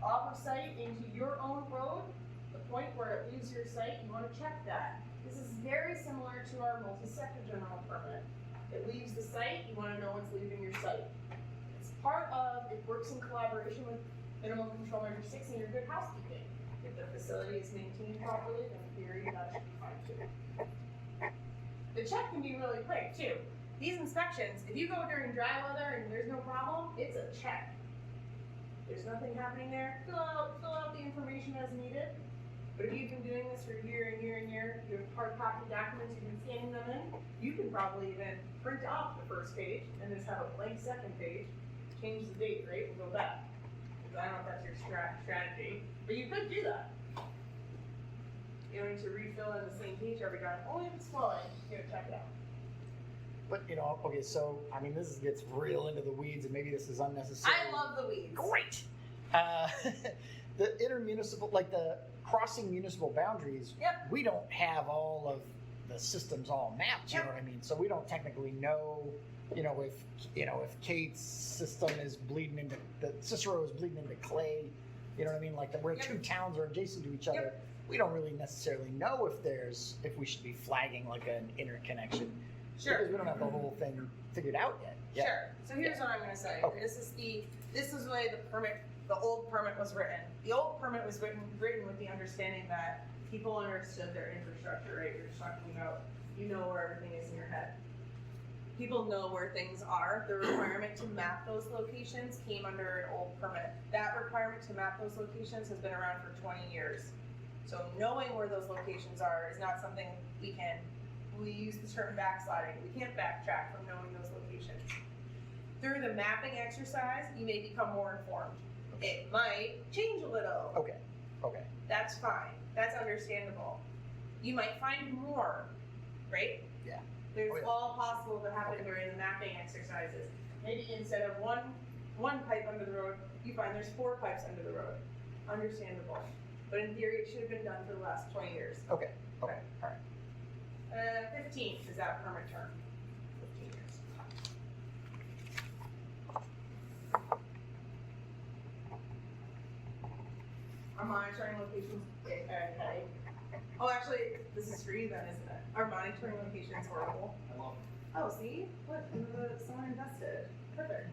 of site into your own road, the point where it leaves your site, you wanna check that. This is very similar to our multi-sector general permit. It leaves the site, you wanna know what's leaving your site. It's part of, it works in collaboration with Minimal Control Measure 6 and your good housekeeping. If if the facility is maintained properly, then in theory that should be fine too. The check can be really quick too. These inspections, if you go during dry weather and there's no problem, it's a check. There's nothing happening there, fill out the information as needed. But if you've been doing this for year and year and year, you have hard copy documents, you've been scanning them in, you can probably even print off the first page and just have a blank second page, change the date, right, and go back. Because I don't know if that's your strategy, but you could do that. You don't need to refill in the same page every time. Only if it's flowing, you gotta check it out. But okay, so I mean, this gets real into the weeds, and maybe this is unnecessary. I love the weeds. Great. The intermunicipal, like the crossing municipal boundaries. Yep. We don't have all of the systems all mapped. You know what I mean? So we don't technically know, if Kate's system is bleeding into the Cicero is bleeding into Clay. You know what I mean? Like where two towns are adjacent to each other. Yep. We don't really necessarily know if we should be flagging like an interconnection. Sure. Because we don't have the whole thing figured out yet. Yeah. Sure. So here's what I'm going to say. Okay. This is the way the old permit was written. The old permit was written with the understanding that people understood their infrastructure, right? You're just talking about, where everything is in your head. People know where things are. The requirement to map those locations came under an old permit. That requirement to map those locations has been around for 20 years. So knowing where those locations are is not something we use the term backsliding. We can't backtrack from knowing those locations. Through the mapping exercise, you may become more informed. It might change a little. Okay. That's fine. That's understandable. You might find more, right? Yeah. There's Oh, yeah. all possible to happen during the mapping exercises. Maybe instead of one pipe under the road, you find there's 4 pipes under the road. Understandable. But in theory, it should have been done for the last 20 years. Okay. All right. 15 is that permit term. 15 years. Our monitoring locations, okay. Oh, actually, this is for you then, isn't it? Our monitoring location is horrible. I love Oh, see? Look, someone invested. Perfect.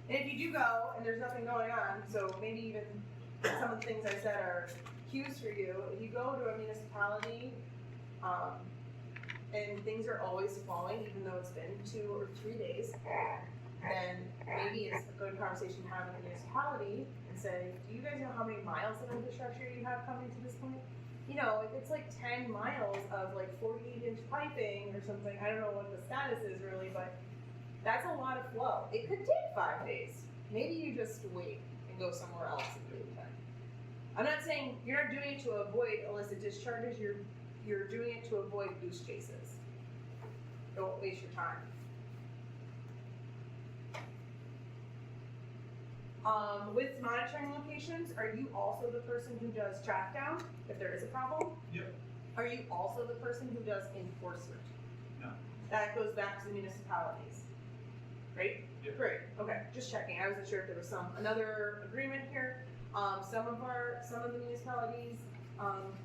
And if you do go and there's nothing going on, so maybe even some of the things I said are cues for you. If you go to a municipality, and things are always flowing, even though it's been 2 or 3 days, then maybe it's a good conversation to have with the municipality and say, do you guys know how many miles of infrastructure you have coming to this point? If it's like 10 miles of like 48-inch piping or something, I don't know what the status is really, but that's a lot of flow. It could take 5 days. Maybe you just wait and go somewhere else in the meantime. I'm not saying you're not doing it to avoid illicit discharges, you're doing it to avoid goose chases. Don't waste your time. With monitoring locations, are you also the person who does track down if there is a problem? Yep. Are you also the person who does enforcement? No. That goes back to the municipalities, right? Yep. Great. Okay, just checking. I wasn't sure if there was another agreement here. Some of the municipalities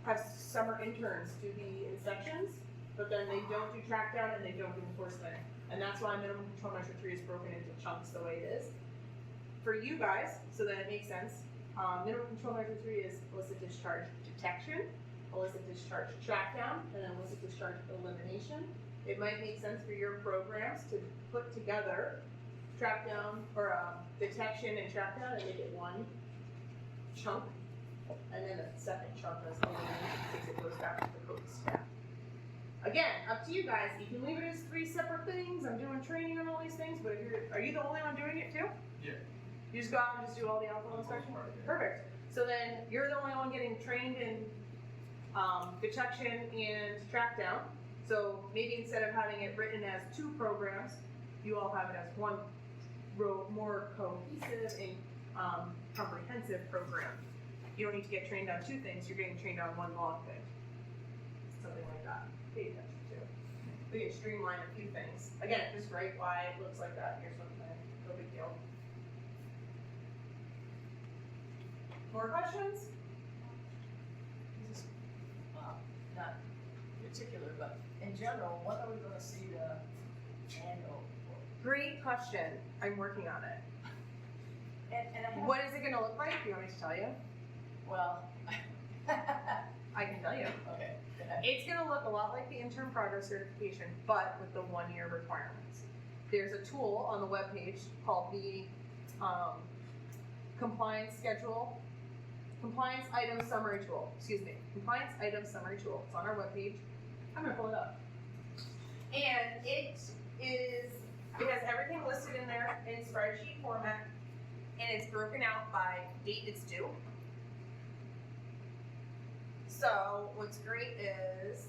have summer interns do the inspections, but then they don't do track down and they don't do enforcement, and that's why minimum control measure 3 is broken into chunks the way it is. For you guys, so that it makes sense, minimum control measure 3 is illicit discharge detection, illicit discharge track down, and then illicit discharge elimination. It might make sense for your programs to put together track down or detection and track down and make it one chunk, and then a second chunk as elimination since it goes back to the code staff. Again, up to you guys. You can leave it as 3 separate things. I'm doing training on all these things, but are you the only one doing it too? Yeah. You just go out and just do all the alcohol inspection? Perfect. So then you're the only one getting trained in detection and track down. So maybe instead of having it written as 2 programs, you all have it as one more cohesive and comprehensive program. You don't need to get trained on 2 things, you're getting trained on one long thing. Something like that. Pay attention to. We can streamline a few things. Again, just write why it looks like that. Here's something. No big deal. More questions? This is, not particular, but in general, when are we gonna see the annual report? Great question. I'm working on it. And I have, What is it gonna look like? Do you want me to tell you? well, I can tell you. Okay. It's gonna look a lot like the interim progress certification, but with the 1-year requirements. There's a tool on the webpage called the compliance item summary tool. Compliance item summary tool. It's on our webpage. I'm gonna pull it up. And it has everything listed in there in spreadsheet format, and it's broken out by date it's due. So what's great is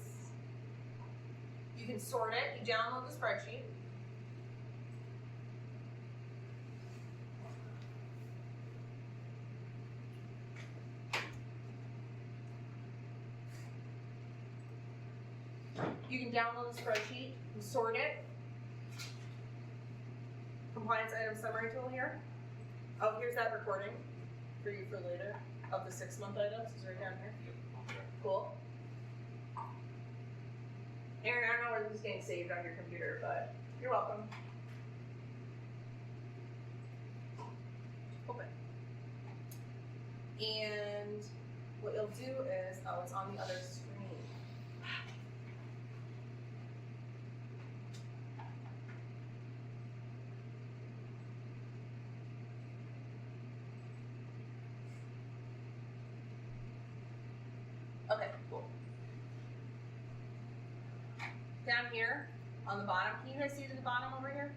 you can sort it. You download the spreadsheet. You can download the spreadsheet and sort it. Compliance item summary tool here. Oh, here's that recording for you for later of the 6-month items. It's right down here. Cool. Aaron, I don't know where this is getting saved on your computer, but you're welcome. Open. And what you'll do is, oh, it's on the other screen. Okay, cool. Down here on the bottom, can you guys see to the bottom over here?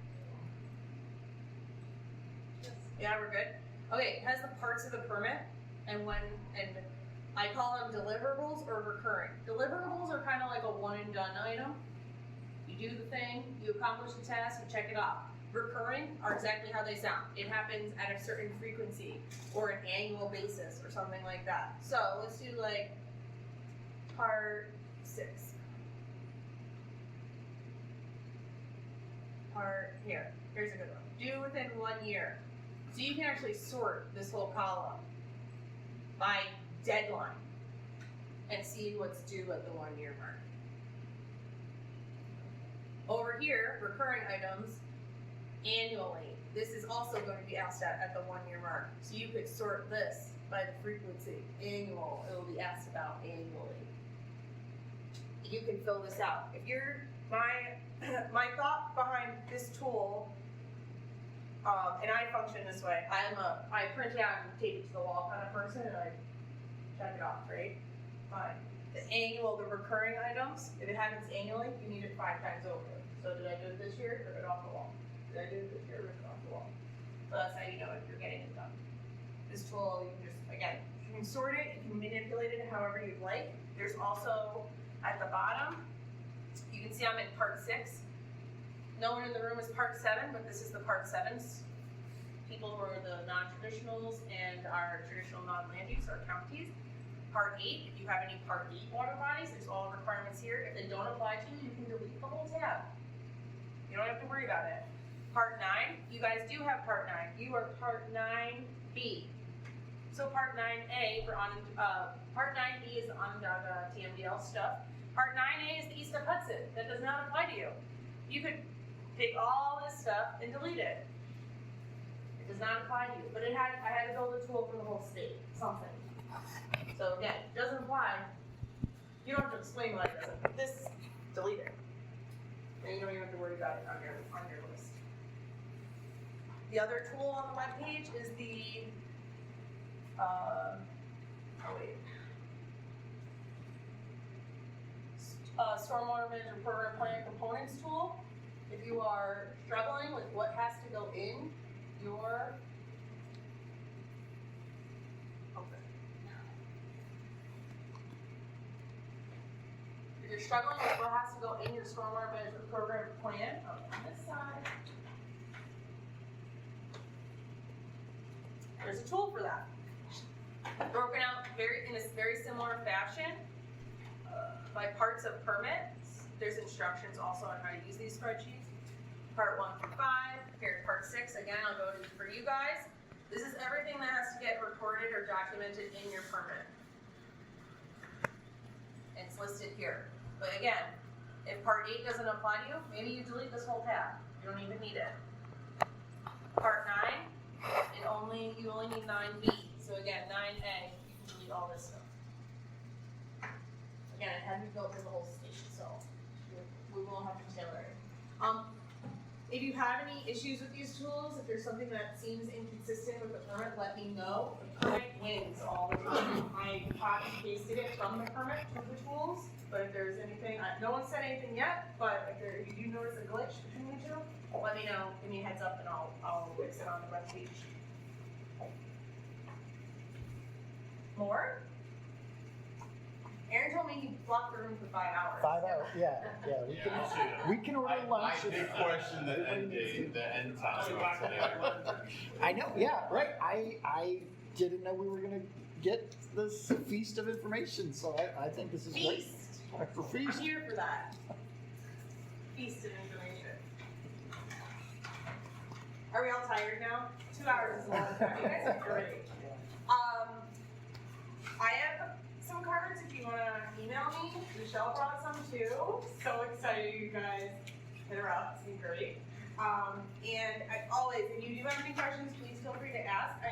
Yeah, we're good. Okay, it has the parts of the permit, and I call them deliverables or recurring. Deliverables are kind of like a one and done item. You do the thing, you accomplish the task, you check it off. Recurring are exactly how they sound. It happens at a certain frequency or an annual basis or something like that. So let's do like part 6. Here's a good one. Due within 1 year. So you can actually sort this whole column by deadline and see what's due at the 1 year mark. Over here, recurring items annually. This is also going to be asked at the 1 year mark. So you could sort this by the frequency. Annual, it will be asked about annually. You can fill this out. If you're my thought behind this tool, and I function this way. I print it out and tape it to the wall kind of person, and I check it off, right? Fine. The recurring items, if it happens annually, you need it 5 times over. So did I do it this year? Rip it off the wall. Did I do it this year? Rip it off the wall. So that's how you know if you're getting it done. This tool, you can just, again, you can sort it, you can manipulate it however you'd like. There's also, at the bottom, you can see I'm in part 6. No one in the room is part 7, but this is the part 7s. People who are the non-traditionals and our traditional non-land use, our counties. Part 8, if you have any part 8 water bodies, there's all the requirements here. If they don't apply to you, you can delete the whole tab. You don't have to worry about it. Part 9, you guys do have part 9. You are part 9B. So part 9A for part 9B is the Onondaga TMDL stuff. Part 9A is the East of Hudson. That does not apply to you. You could take all this stuff and delete it. It does not apply to you. But I had to build a tool for the whole state. Something. So again, it doesn't apply. You don't have to explain why it doesn't. This, delete it. And you don't even have to worry about it on your list. The other tool on the webpage is the Stormwater Management Program Plan Components tool. If you are struggling with what has to go in your If you're struggling with what has to go in your Stormwater Management Program plan, on this side, there's a tool for that. Broken out in a very similar fashion by parts of permits. There's instructions also on how to use these spreadsheets. Part 1 through 5. Here, part 6, again, I'll go to for you guys. This is everything that has to get recorded or documented in your permit. And it's listed here. But again, if part 8 doesn't apply to you, maybe you delete this whole tab. You don't even need it. Part 9, you only need 9B. So again, 9A, you can delete all this stuff. again, it had to be built for the whole station, so we will have to tailor it. If you have any issues with these tools, if there's something that seems inconsistent with the permit, let me know. The permit wins all the time. I copy and pasted it from the permit to the tools, but if there's anything, no one said anything yet, but if you notice a glitch between the two, let me know, give me a heads up, and I'll fix it on the web page. More? Aaron told me he blocked the room for 5 hours. 5 hours, yeah. We Yeah, can, I'll see that. we can order lunch. I did question the end date, the end time today. I know, yeah, right. I didn't know we were gonna get this feast of information, so I think this is great. Feast! For I'm feast. here for that. Feast of information. Are we all tired now? 2 hours is a long time. You guys are great. I have some cards if you want to email me. Michelle brought some too. So excited, you guys. Hit her up. It's been great. And I always, if you do have any questions, please feel free to ask.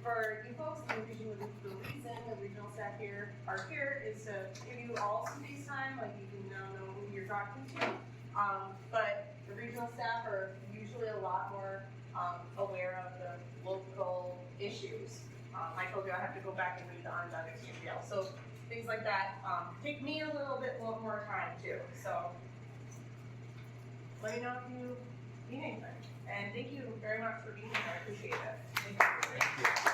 For you folks, the reason the regional staff here are here is to give you all some face time, like you can now know who you're talking to. But the regional staff are usually a lot more aware of the local issues. I told you I have to go back and read the Onondaga HTML. So things like that take me a little bit more time too. So let me know if you need anything. And thank you very much for being here. I appreciate it. Thank you.